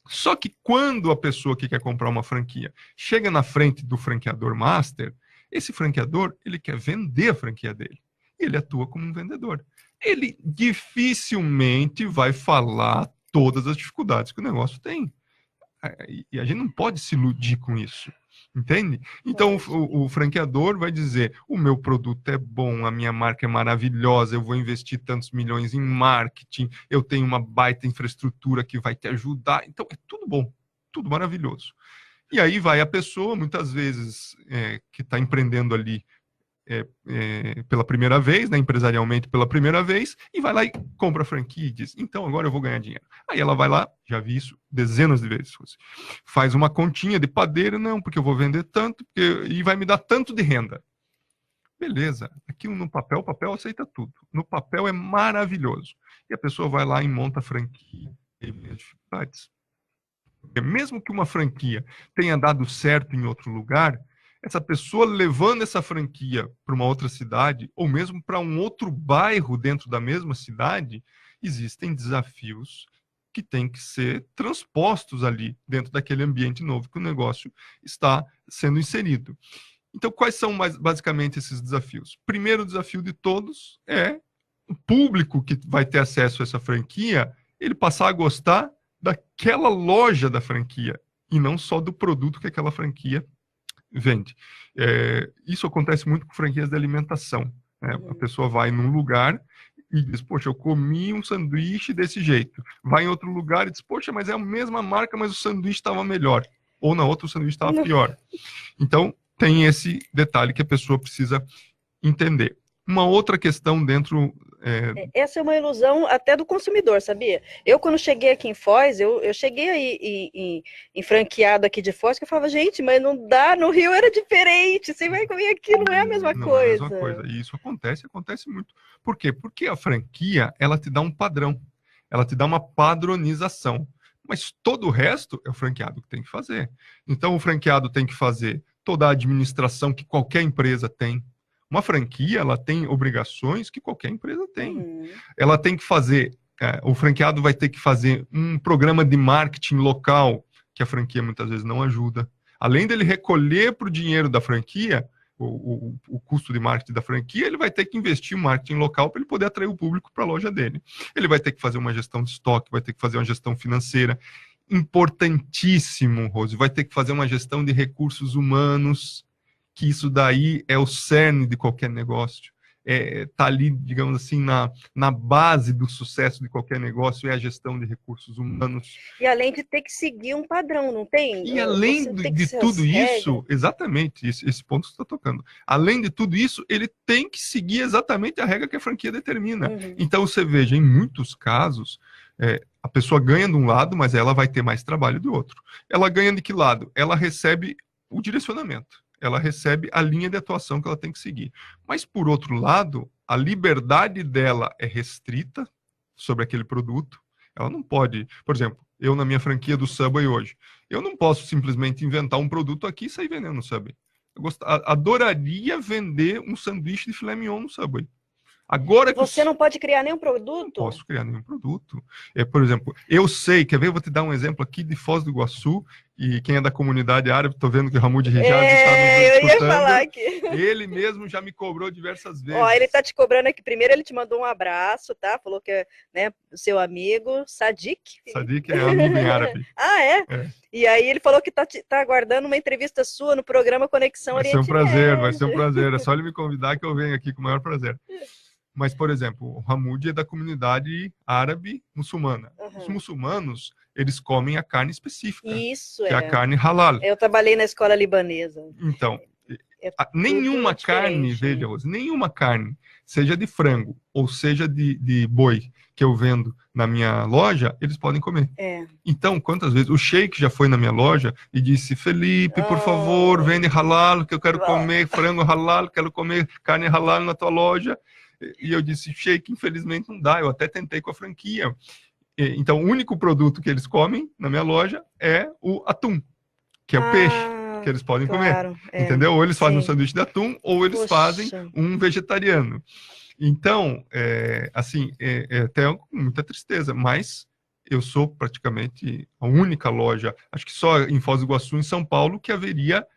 Só que quando a pessoa que quer comprar uma franquia chega na frente do franqueador master, esse franqueador, ele quer vender a franquia dele. E ele atua como um vendedor. Ele dificilmente vai falar todas as dificuldades que o negócio tem. E a gente não pode se iludir com isso, entende? Então o franqueador vai dizer, o meu produto é bom, a minha marca é maravilhosa, eu vou investir tantos milhões em marketing, eu tenho uma baita infraestrutura que vai te ajudar, então é tudo bom, tudo maravilhoso. E aí vai a pessoa, muitas vezes, que está empreendendo ali pela primeira vez, né, empresarialmente pela primeira vez, e vai lá e compra a franquia e diz, então agora eu vou ganhar dinheiro. Aí ela vai lá, já vi isso dezenas de vezes, faz uma continha de padeiro, não, porque eu vou vender tanto, e vai me dar tanto de renda. Beleza, aqui no papel, o papel aceita tudo. No papel é maravilhoso. E a pessoa vai lá e monta a franquia e vê as dificuldades. Porque mesmo que uma franquia tenha dado certo em outro lugar, essa pessoa levando essa franquia para uma outra cidade, ou mesmo para um outro bairro dentro da mesma cidade, existem desafios que têm que ser transpostos ali, dentro daquele ambiente novo que o negócio está sendo inserido. Então, quais são basicamente esses desafios? Primeiro desafio de todos é o público que vai ter acesso a essa franquia, ele passar a gostar daquela loja da franquia, e não só do produto que aquela franquia vende. Isso acontece muito com franquias de alimentação. Né? A pessoa vai num lugar e diz, poxa, eu comi um sanduíche desse jeito. Vai em outro lugar e diz, poxa, mas é a mesma marca, mas o sanduíche estava melhor. Ou na outra o sanduíche estava pior. Então, tem esse detalhe que a pessoa precisa entender. Uma outra questão dentro Essa é uma ilusão até do consumidor, sabia? Eu, quando cheguei aqui em Foz, eu cheguei aí em franqueado aqui de Foz, que eu falava, gente, mas não dá, no Rio era diferente, você vai comer aqui, não é a mesma Não coisa. é a mesma coisa. E isso acontece muito. Por quê? Porque a franquia, ela te dá um padrão, ela te dá uma padronização. Mas todo o resto é o franqueado que tem que fazer. Então, o franqueado tem que fazer toda a administração que qualquer empresa tem. Uma franquia, ela tem obrigações que qualquer empresa tem. Ela tem que fazer, o franqueado vai ter que fazer um programa de marketing local, que a franquia muitas vezes não ajuda. Além dele recolher para o dinheiro da franquia, o custo de marketing da franquia, ele vai ter que investir em marketing local para ele poder atrair o público para a loja dele. Ele vai ter que fazer uma gestão de estoque, vai ter que fazer uma gestão financeira. Importantíssimo, Rose, vai ter que fazer uma gestão de recursos humanos, que isso daí é o cerne de qualquer negócio. Tá ali, digamos assim, na base do sucesso de qualquer negócio, é a gestão de recursos humanos. E além de ter que seguir um padrão, não tem? E além de tudo isso, exatamente, esse ponto que você está tocando, além de tudo isso, ele tem que seguir exatamente a regra que a franquia determina. Então, você veja, em muitos casos, a pessoa ganha de um lado, mas ela vai ter mais trabalho do outro. Ela ganha de que lado? Ela recebe o direcionamento. Ela recebe a linha de atuação que ela tem que seguir. Mas, por outro lado, a liberdade dela é restrita sobre aquele produto. Ela não pode... Por exemplo, eu na minha franquia do Subway hoje, eu não posso simplesmente inventar um produto aqui e sair vendendo no Subway. Eu adoraria vender um sanduíche de filé mignon no Subway. Agora que você não pode criar nenhum produto? Não posso criar nenhum produto. Por exemplo, eu sei, quer ver? Eu vou te dar um exemplo aqui de Foz do Iguaçu, e quem é da comunidade árabe, estou vendo que o Ramoud Rijad está nos escutando. Eu ia falar aqui. Ele mesmo já me cobrou diversas vezes. Ó, ele está te cobrando aqui. Primeiro ele te mandou um abraço, tá? Falou que é, né, o seu amigo, Sadiq. Sadiq é amigo em árabe. Ah, é? E aí ele falou que tá aguardando uma entrevista sua no programa Conexão Oriente Médio. Vai ser um prazer. É só ele me convidar que eu venho aqui com o maior prazer. Mas, por exemplo, o Hamoud é da comunidade árabe muçulmana. Os muçulmanos, eles comem a carne específica. Isso, que é a carne halal. Eu trabalhei na escola libanesa. Então, nenhuma carne, veja, Rose, nenhuma carne, seja de frango ou seja de boi, que eu vendo na minha loja, eles podem comer. Então, quantas vezes o Sheik já foi na minha loja e disse, Felipe, por favor, vende halal, que eu quero comer frango halal, quero comer carne halal na tua loja. E eu disse, Sheik, infelizmente não dá, eu até tentei com a franquia. Então, o único produto que eles comem na minha loja é o atum, que é o peixe, que eles podem comer. Entendeu? Ou eles fazem um sanduíche de atum, ou eles fazem um vegetariano. Então, assim, até com muita tristeza, mas eu sou praticamente a única loja, acho que só em Foz do Iguaçu, em São Paulo, que haveria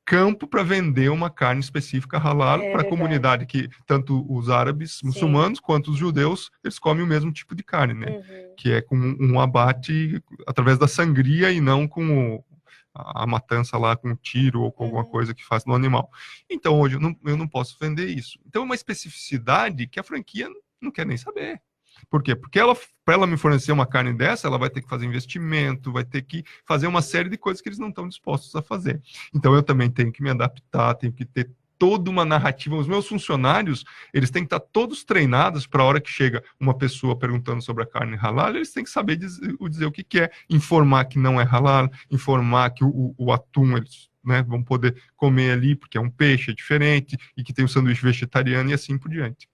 campo para vender uma carne específica halal para a comunidade, que tanto os árabes muçulmanos quanto os judeus, eles comem o mesmo tipo de carne, né? Que é com um abate através da sangria e não com a matança lá com tiro ou com alguma coisa que faz no animal. Então, hoje eu não posso vender isso. Então, é uma especificidade que a franquia não quer nem saber. Por quê? Porque para ela me fornecer uma carne dessa, ela vai ter que fazer investimento, vai ter que fazer uma série de coisas que eles não estão dispostos a fazer. Então, eu também tenho que me adaptar, tenho que ter toda uma narrativa. Os meus funcionários, eles têm que estar todos treinados para a hora que chega uma pessoa perguntando sobre a carne halal, eles têm que saber dizer o que é, informar que não é halal, informar que o atum, eles vão poder comer ali, porque é um peixe, é diferente, e que tem o sanduíche vegetariano e assim por diante.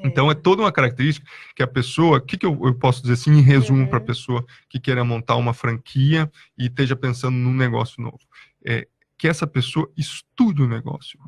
Então, é toda uma característica que a pessoa... O que eu posso dizer assim, em resumo, para a pessoa que queira montar uma franquia e esteja pensando num negócio novo? Que essa pessoa estude o negócio.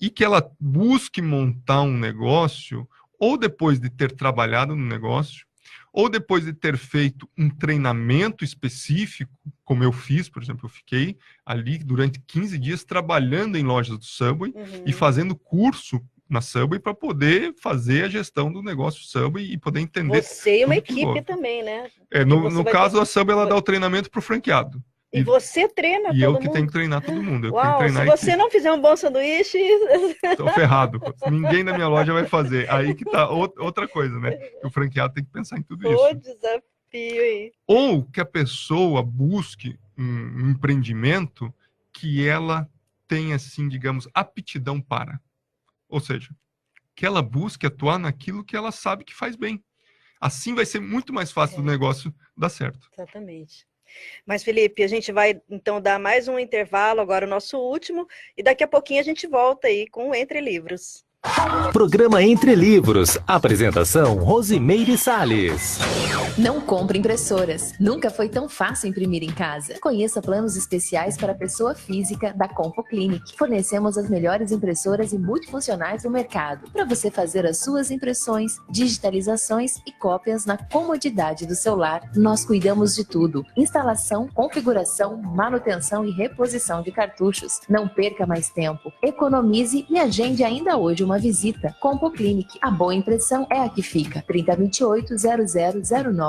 E que ela busque montar um negócio, ou depois de ter trabalhado no negócio, ou depois de ter feito um treinamento específico, como eu fiz, por exemplo, eu fiquei ali durante 15 dias trabalhando em lojas do Subway e fazendo curso na Subway para poder fazer a gestão do negócio Subway e poder entender. Você e uma equipe também, né? No caso, a Subway ela dá o treinamento para o franqueado. E você treina todo mundo. E eu que tenho que treinar todo mundo. Uau, se você não fizer um bom sanduíche... Estou ferrado. Ninguém na minha loja vai fazer. Aí que tá outra coisa, né? O franqueado tem que pensar em tudo isso. O desafio aí. Ou que a pessoa busque um empreendimento que ela tenha, assim, digamos, aptidão para. Ou seja, que ela busque atuar naquilo que ela sabe que faz bem. Assim vai ser muito mais fácil do negócio dar certo. Exatamente. Mas, Felipe, a gente vai, então, dar mais um intervalo, agora o nosso último, e daqui a pouquinho a gente volta aí com o Entre Livros. Programa Entre Livros. Apresentação, Rosimeire Salles. Não compre impressoras. Nunca foi tão fácil imprimir em casa. Conheça planos especiais para pessoa física da Compo Clinic. Fornecemos as melhores impressoras e multifuncionais do mercado para você fazer as suas impressões, digitalizações e cópias na comodidade do seu lar. Nós cuidamos de tudo: instalação, configuração, manutenção e reposição de cartuchos. Não perca mais tempo. Economize e agende ainda hoje uma visita. Compo Clinic. A boa impressão é a que fica. 3028-0009.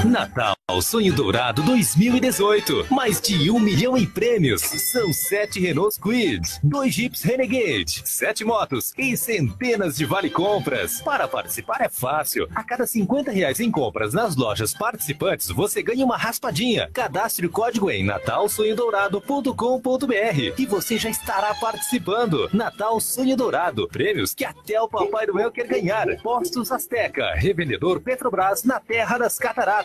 Natal Sonho Dourado 2018. Mais de 1 milhão em prêmios. São 7 Renault Kwid, 2 Jeeps Renegade, 7 motos e centenas de vale-compras. Para participar é fácil. A cada R$50 em compras nas lojas participantes, você ganha uma raspadinha. Cadastre o código em natalsonhodourado.com.br e você já estará participando. Natal Sonho Dourado. Prêmios que até o Papai Noel quer ganhar. Postos Azteca. Revendedor Petrobras na Terra das Cataratas.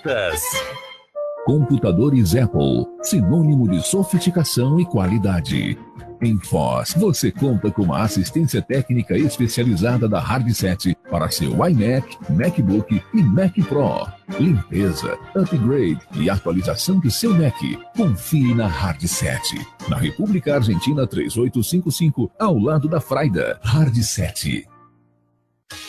Computadores Apple, sinônimo de sofisticação e qualidade. Em Foz, você conta com uma assistência técnica especializada da Hardset para seu iMac, MacBook e Mac Pro. Limpeza, upgrade e atualização de seu Mac. Confie na Hardset. Na República Argentina 3855, ao lado da Fraida. Hardset.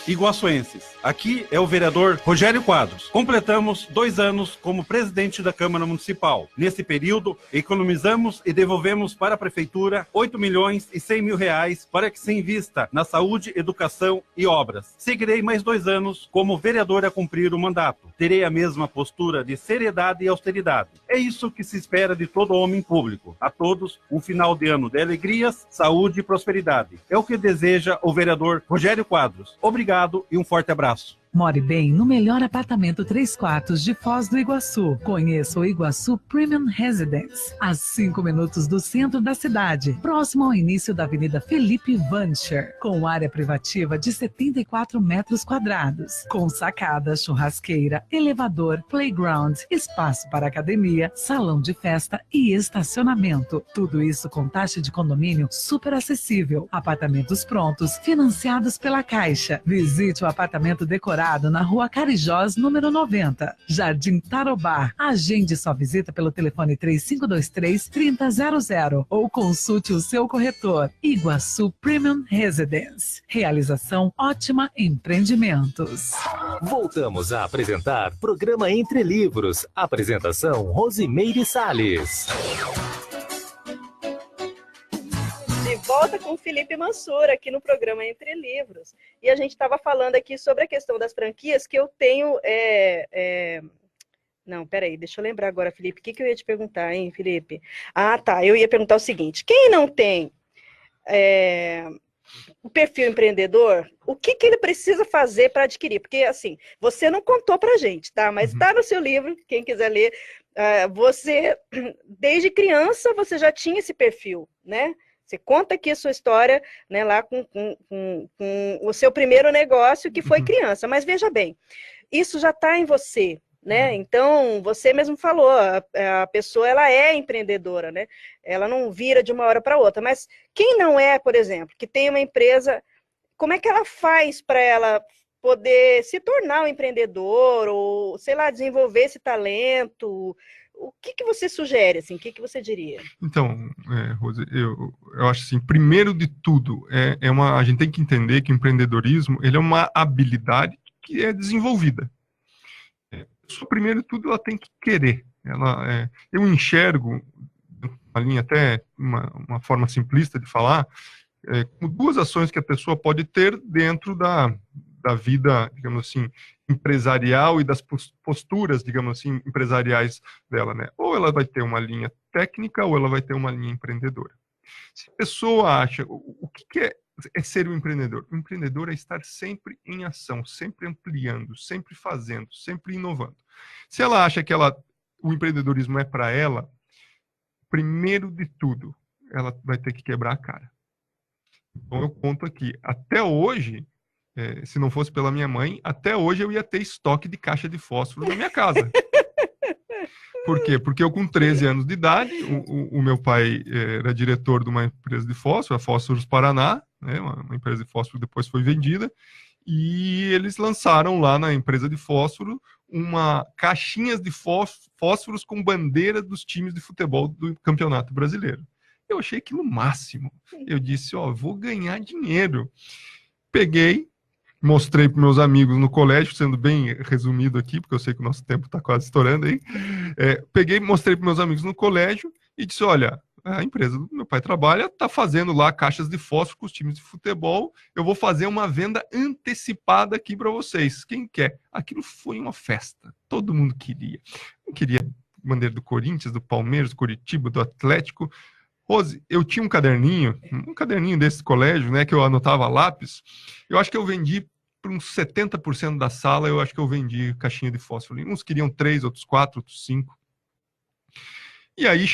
Iguaçuenses, aqui é o vereador Rogério Quadros. Completamos 2 anos como presidente da Câmara Municipal. Nesse período, economizamos e devolvemos para a Prefeitura R$8.100.000 para que se invista na saúde, educação e obras. Seguirei mais 2 anos como vereador a cumprir o mandato. Terei a mesma postura de seriedade e austeridade. É isso que se espera de todo homem público. A todos, um final de ano de alegrias, saúde e prosperidade. É o que deseja o vereador Rogério Quadros. Obrigado e um forte abraço. More bem no melhor apartamento 3 quartos de Foz do Iguaçu. Conheça o Iguaçu Premium Residence, a 5 minutos do centro da cidade, próximo ao início da Avenida Felipe Vancher, com área privativa de 74 metros quadrados, com sacada, churrasqueira, elevador, playground, espaço para academia, salão de festa e estacionamento. Tudo isso com taxa de condomínio super acessível. Apartamentos prontos, financiados pela Caixa. Visite o apartamento decorado na Rua Carijós, número 90, Jardim Tarobá. Agende sua visita pelo telefone 3523-3000 ou consulte o seu corretor. Iguaçu Premium Residence. Realização Ótima Empreendimentos. Voltamos a apresentar Programa Entre Livros. Apresentação, Rosimeire Salles. De volta com o Felipe Mansur aqui no programa Entre Livros. E a gente estava falando aqui sobre a questão das franquias que eu tenho... Não, peraí, deixa eu lembrar agora, Felipe. O que eu ia te perguntar, hein, Felipe? Ah, tá, eu ia perguntar o seguinte. Quem não tem o perfil empreendedor, o que ele precisa fazer para adquirir? Porque, assim, você não contou para a gente, tá? Mas está no seu livro, quem quiser ler. Você, desde criança, você já tinha esse perfil, né? Você conta aqui a sua história, né, lá com o seu primeiro negócio, que foi criança. Mas veja bem, isso já está em você, né? Então, você mesmo falou, a pessoa ela é empreendedora, né? Ela não vira de uma hora para outra. Mas quem não é, por exemplo, que tem uma empresa, como é que ela faz para ela poder se tornar um empreendedor ou, sei lá, desenvolver esse talento? O que você sugere, assim? O que você diria? Então, Rose, eu acho assim, primeiro de tudo, a gente tem que entender que o empreendedorismo ele é uma habilidade que é desenvolvida. Primeiro de tudo, ela tem que querer. Eu enxergo, uma linha até, uma forma simplista de falar, como 2 ações que a pessoa pode ter dentro da vida, digamos assim, empresarial e das posturas, digamos assim, empresariais dela, né? Ou ela vai ter uma linha técnica ou ela vai ter uma linha empreendedora. Se a pessoa acha, o que é ser um empreendedor? O empreendedor é estar sempre em ação, sempre ampliando, sempre fazendo, sempre inovando. Se ela acha que o empreendedorismo é para ela, primeiro de tudo, ela vai ter que quebrar a cara. Então eu conto aqui, até hoje, se não fosse pela minha mãe, até hoje eu ia ter estoque de caixa de fósforo na minha casa. Por quê? Porque eu, com 13 anos de idade, o meu pai era diretor de uma empresa de fósforo, a Fósforos Paraná, né, uma empresa de fósforo que depois foi vendida, e eles lançaram lá na empresa de fósforo caixinhas de fósforos com bandeira dos times de futebol do Campeonato Brasileiro. Eu achei aquilo o máximo. Eu disse, vou ganhar dinheiro. Peguei, mostrei para meus amigos no colégio, sendo bem resumido aqui, porque eu sei que o nosso tempo está quase estourando aí. Mostrei para meus amigos no colégio e disse, olha, a empresa do meu pai trabalha está fazendo lá caixas de fósforo com os times de futebol, eu vou fazer uma venda antecipada aqui para vocês. Quem quer? Aquilo foi uma festa, todo mundo queria. Eu queria bandeira do Corinthians, do Palmeiras, do Curitiba, do Atlético. Rose, eu tinha um caderninho desse colégio, né, que eu anotava lápis. Eu acho que eu vendi para uns 70% da sala, eu acho que eu vendi caixinha de fósforo. Uns queriam 3, outros 4, outros 5. E aí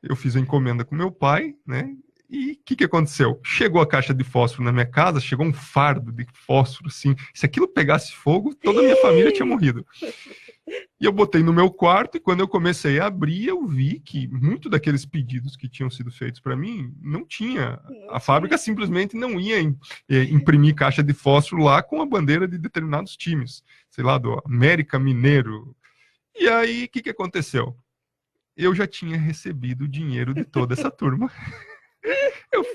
eu fiz a encomenda com meu pai, né? E o que aconteceu? Chegou a caixa de fósforo na minha casa, chegou um fardo de fósforo, assim. Se aquilo pegasse fogo, toda a minha família tinha morrido. E eu botei no meu quarto, e quando eu comecei a abrir, eu vi que muito daqueles pedidos que tinham sido feitos para mim, não tinha. A fábrica simplesmente não ia imprimir caixa de fósforo lá com a bandeira de determinados times. Sei lá, do América Mineiro. E aí, o que aconteceu? Eu já tinha recebido o dinheiro de toda essa turma. Eu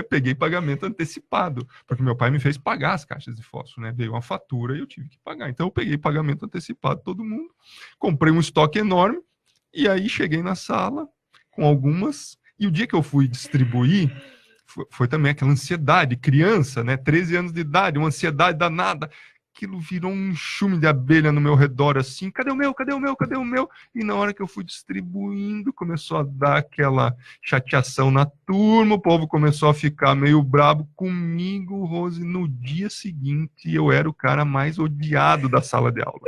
peguei pagamento antecipado, porque meu pai me fez pagar as caixas de fósforo, né? Veio uma fatura e eu tive que pagar. Então eu peguei pagamento antecipado todo mundo, comprei um estoque enorme, e aí cheguei na sala com algumas, e o dia que eu fui distribuir, foi também aquela ansiedade, criança, né? 13 anos de idade, uma ansiedade danada. Aquilo virou um enxume de abelha no meu redor, assim, cadê o meu, cadê o meu, cadê o meu? E na hora que eu fui distribuindo, começou a dar aquela chateação na turma, o povo começou a ficar meio brabo comigo, Rose. No dia seguinte, eu era o cara mais odiado da sala de aula.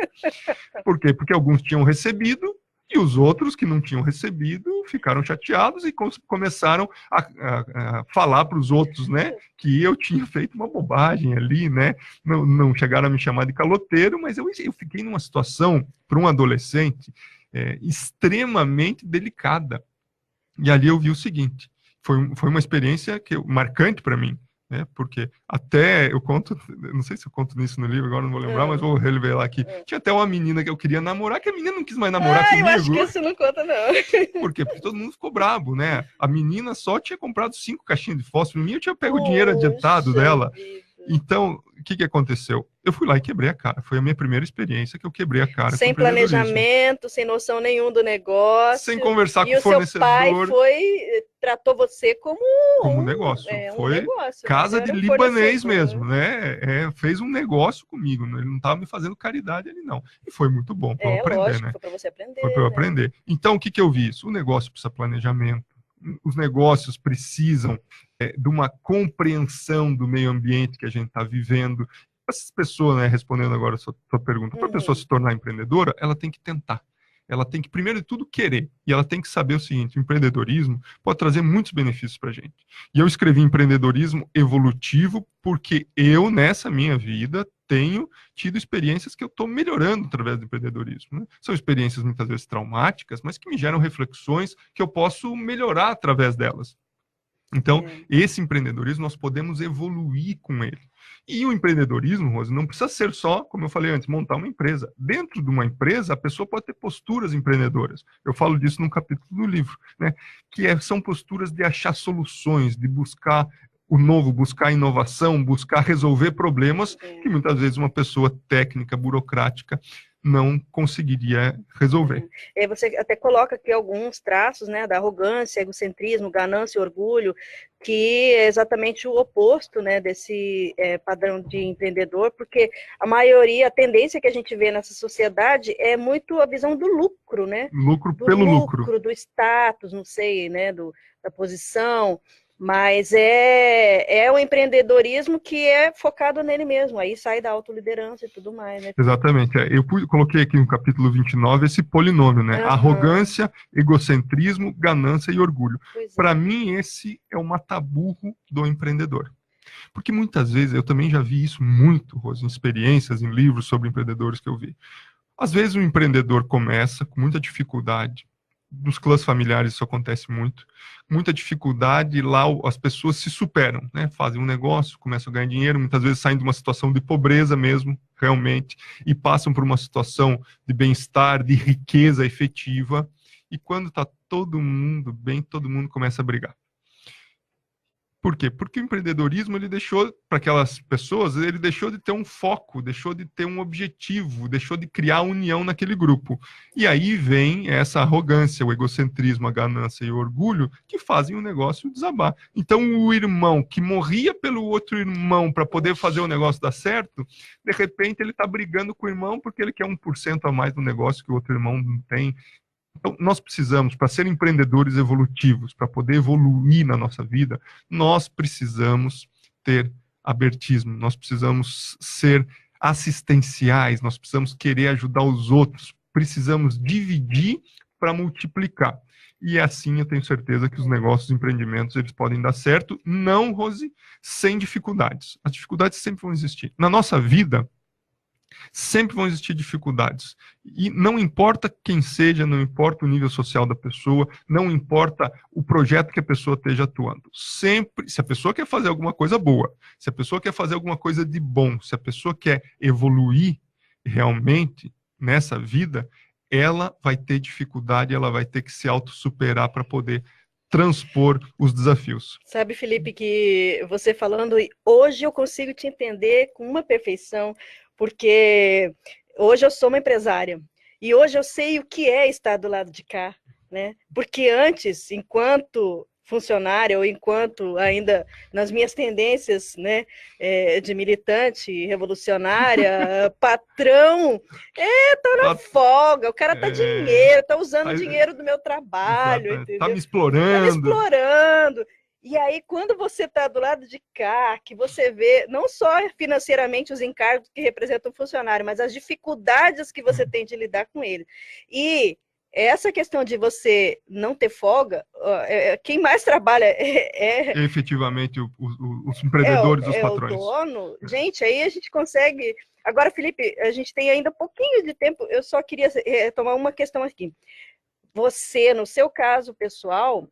Por quê? Porque alguns tinham recebido, e os outros que não tinham recebido ficaram chateados e começaram a falar para os outros, né, que eu tinha feito uma bobagem ali, né, não chegaram a me chamar de caloteiro, mas eu fiquei numa situação, para um adolescente, extremamente delicada. E ali eu vi o seguinte, foi uma experiência marcante para mim, né, porque até eu conto, não sei se eu conto nisso no livro, agora não vou lembrar, mas vou revelar aqui. Tinha até uma menina que eu queria namorar, que a menina não quis mais namorar comigo. Eu acho que isso não conta, não. Por quê? Porque todo mundo ficou brabo, né? A menina só tinha comprado 5 caixinhas de fósforo, e eu tinha pego o dinheiro adiantado dela. Então, o que aconteceu? Eu fui lá e quebrei a cara. Foi a minha primeira experiência que eu quebrei a cara. Sem planejamento, sem noção nenhum do negócio. Sem conversar com o fornecedor. E o seu pai tratou você como um negócio. Foi negócio, casa de libanês mesmo, né? Fez um negócio comigo. Ele não estava me fazendo caridade ali, não. E foi muito bom para eu aprender, lógico, né? Foi para você aprender. Foi para eu aprender. Então, o que eu vi? O negócio precisa de planejamento. Os negócios precisam de uma compreensão do meio ambiente que a gente está vivendo. Essas pessoas, né, respondendo agora a sua pergunta, para a pessoa se tornar empreendedora, ela tem que tentar. Ela tem que, primeiro de tudo, querer. E ela tem que saber o seguinte, o empreendedorismo pode trazer muitos benefícios para a gente. E eu escrevi empreendedorismo evolutivo porque eu, nessa minha vida, tenho tido experiências que eu estou melhorando através do empreendedorismo, né? São experiências muitas vezes traumáticas, mas que me geram reflexões que eu posso melhorar através delas. Então, esse empreendedorismo, nós podemos evoluir com ele. E o empreendedorismo, Rose, não precisa ser só, como eu falei antes, montar uma empresa. Dentro de uma empresa, a pessoa pode ter posturas empreendedoras. Eu falo disso num capítulo do livro, né? Que são posturas de achar soluções, de buscar o novo, buscar inovação, buscar resolver problemas que muitas vezes uma pessoa técnica, burocrática, não conseguiria resolver. Você até coloca aqui alguns traços, né, da arrogância, egocentrismo, ganância e orgulho, que é exatamente o oposto, né, desse padrão de empreendedor, porque a tendência que a gente vê nessa sociedade é muito a visão do lucro, né? Lucro pelo lucro. Do status, não sei, né, da posição. Mas é um empreendedorismo que é focado nele mesmo, aí sai da autoliderança e tudo mais, né? Exatamente. Eu coloquei aqui no capítulo 29 esse polinômio, né? Arrogância, egocentrismo, ganância e orgulho. Para mim, esse é o mataburro do empreendedor. Porque muitas vezes, eu também já vi isso muito, Rose, em experiências, em livros sobre empreendedores que eu vi. Às vezes o empreendedor começa com muita dificuldade, nos clãs familiares isso acontece muito, muita dificuldade, lá as pessoas se superam, né? Fazem um negócio, começam a ganhar dinheiro, muitas vezes saem de uma situação de pobreza mesmo, realmente, e passam por uma situação de bem-estar, de riqueza efetiva, e quando está todo mundo bem, todo mundo começa a brigar. Por quê? Porque o empreendedorismo, ele deixou, para aquelas pessoas, ele deixou de ter um foco, deixou de ter um objetivo, deixou de criar união naquele grupo. E aí vem essa arrogância, o egocentrismo, a ganância e o orgulho que fazem o negócio desabar. Então, o irmão que morria pelo outro irmão para poder fazer o negócio dar certo, de repente ele está brigando com o irmão porque ele quer 1% a mais do negócio que o outro irmão não tem. Então, nós precisamos, para ser empreendedores evolutivos, para poder evoluir na nossa vida, nós precisamos ter abertismo, nós precisamos ser assistenciais, nós precisamos querer ajudar os outros, precisamos dividir para multiplicar. E assim eu tenho certeza que os negócios, os empreendimentos, eles podem dar certo, não, Rose, sem dificuldades. As dificuldades sempre vão existir. Na nossa vida, sempre vão existir dificuldades. E não importa quem seja, não importa o nível social da pessoa, não importa o projeto que a pessoa esteja atuando. Sempre, se a pessoa quer fazer alguma coisa boa, se a pessoa quer fazer alguma coisa de bom, se a pessoa quer evoluir realmente nessa vida, ela vai ter dificuldade, ela vai ter que se autossuperar para poder transpor os desafios. Sabe, Felipe, que você falando, hoje eu consigo te entender com uma perfeição, porque hoje eu sou uma empresária e hoje eu sei o que é estar do lado de cá, né? Porque antes, enquanto funcionária ou enquanto ainda nas minhas tendências, né, de militante, revolucionária, patrão, tá na folga, o cara tá dinheiro, tá usando dinheiro do meu trabalho, entendeu? Tá me explorando. Tá me explorando. E aí, quando você está do lado de cá, que você vê não só financeiramente os encargos que representam o funcionário, mas as dificuldades que você tem de lidar com ele. E essa questão de você não ter folga, quem mais trabalha é efetivamente os empreendedores, os patrões. O dono. Gente, aí a gente consegue... Agora, Felipe, a gente tem ainda um pouquinho de tempo, eu só queria tomar uma questão aqui. Você, no seu caso pessoal,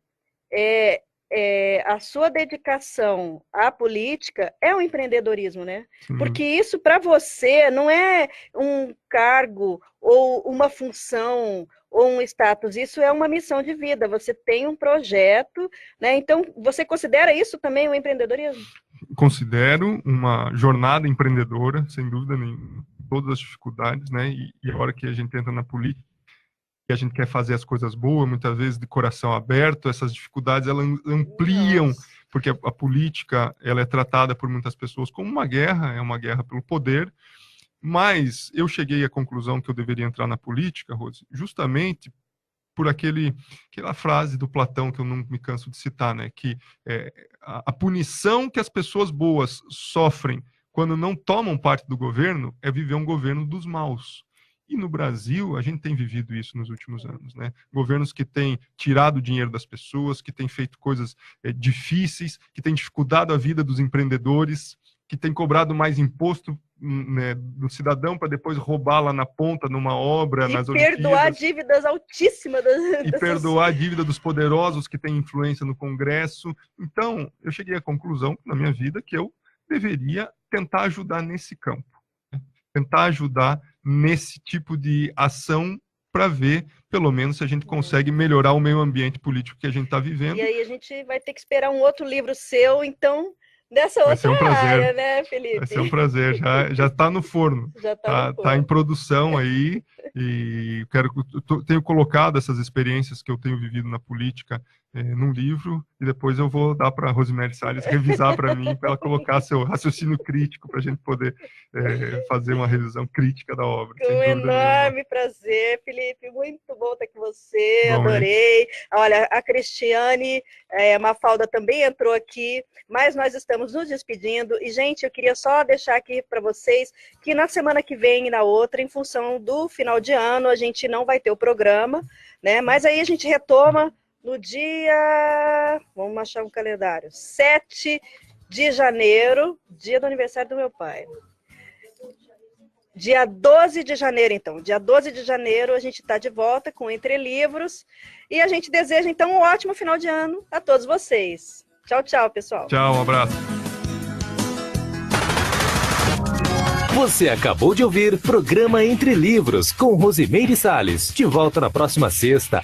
a sua dedicação à política é um empreendedorismo, né? Porque isso para você não é um cargo ou uma função ou um status, isso é uma missão de vida, você tem um projeto, né? Então, você considera isso também um empreendedorismo? Considero uma jornada empreendedora, sem dúvida nenhuma, todas as dificuldades, né? E a hora que a gente entra na política, que a gente quer fazer as coisas boas, muitas vezes de coração aberto, essas dificuldades elas ampliam, porque a política ela é tratada por muitas pessoas como uma guerra, é uma guerra pelo poder, mas eu cheguei à conclusão que eu deveria entrar na política, Rose, justamente por aquela frase do Platão que eu não me canso de citar, né, que a punição que as pessoas boas sofrem quando não tomam parte do governo é viver um governo dos maus. E no Brasil, a gente tem vivido isso nos últimos anos, né? Governos que têm tirado o dinheiro das pessoas, que têm feito coisas difíceis, que têm dificultado a vida dos empreendedores, que têm cobrado mais imposto, né, do cidadão para depois roubar lá na ponta, numa obra, nas Olimpíadas. E perdoar dívidas altíssimas. E perdoar a dívida dos poderosos que têm influência no Congresso. Então, eu cheguei à conclusão, na minha vida, que eu deveria tentar ajudar nesse campo. Né? Tentar ajudar nesse tipo de ação para ver, pelo menos, se a gente consegue melhorar o meio ambiente político que a gente está vivendo. E aí a gente vai ter que esperar um outro livro seu, então, dessa outra área, né, Felipe? Vai ser um prazer, já está no forno. Já está em produção aí, e tenho colocado essas experiências que eu tenho vivido na política num livro, e depois eu vou dar para a Rosemary Salles revisar para mim, para ela colocar seu raciocínio crítico, para a gente poder fazer uma revisão crítica da obra. Com um enorme prazer, Felipe, muito bom estar com você, adorei. Olha, a Cristiane Mafalda também entrou aqui, mas nós estamos nos despedindo, e, gente, eu queria só deixar aqui para vocês que na semana que vem e na outra, em função do final de ano, a gente não vai ter o programa, né? Mas aí a gente retoma no dia, vamos achar um calendário, 7 de janeiro, dia do aniversário do meu pai. Dia 12 de janeiro, então. Dia 12 de janeiro a gente está de volta com Entre Livros. E a gente deseja, então, um ótimo final de ano a todos vocês. Tchau, tchau, pessoal. Tchau, um abraço. Você acabou de ouvir Programa Entre Livros, com Rosimeire Salles. De volta na próxima sexta,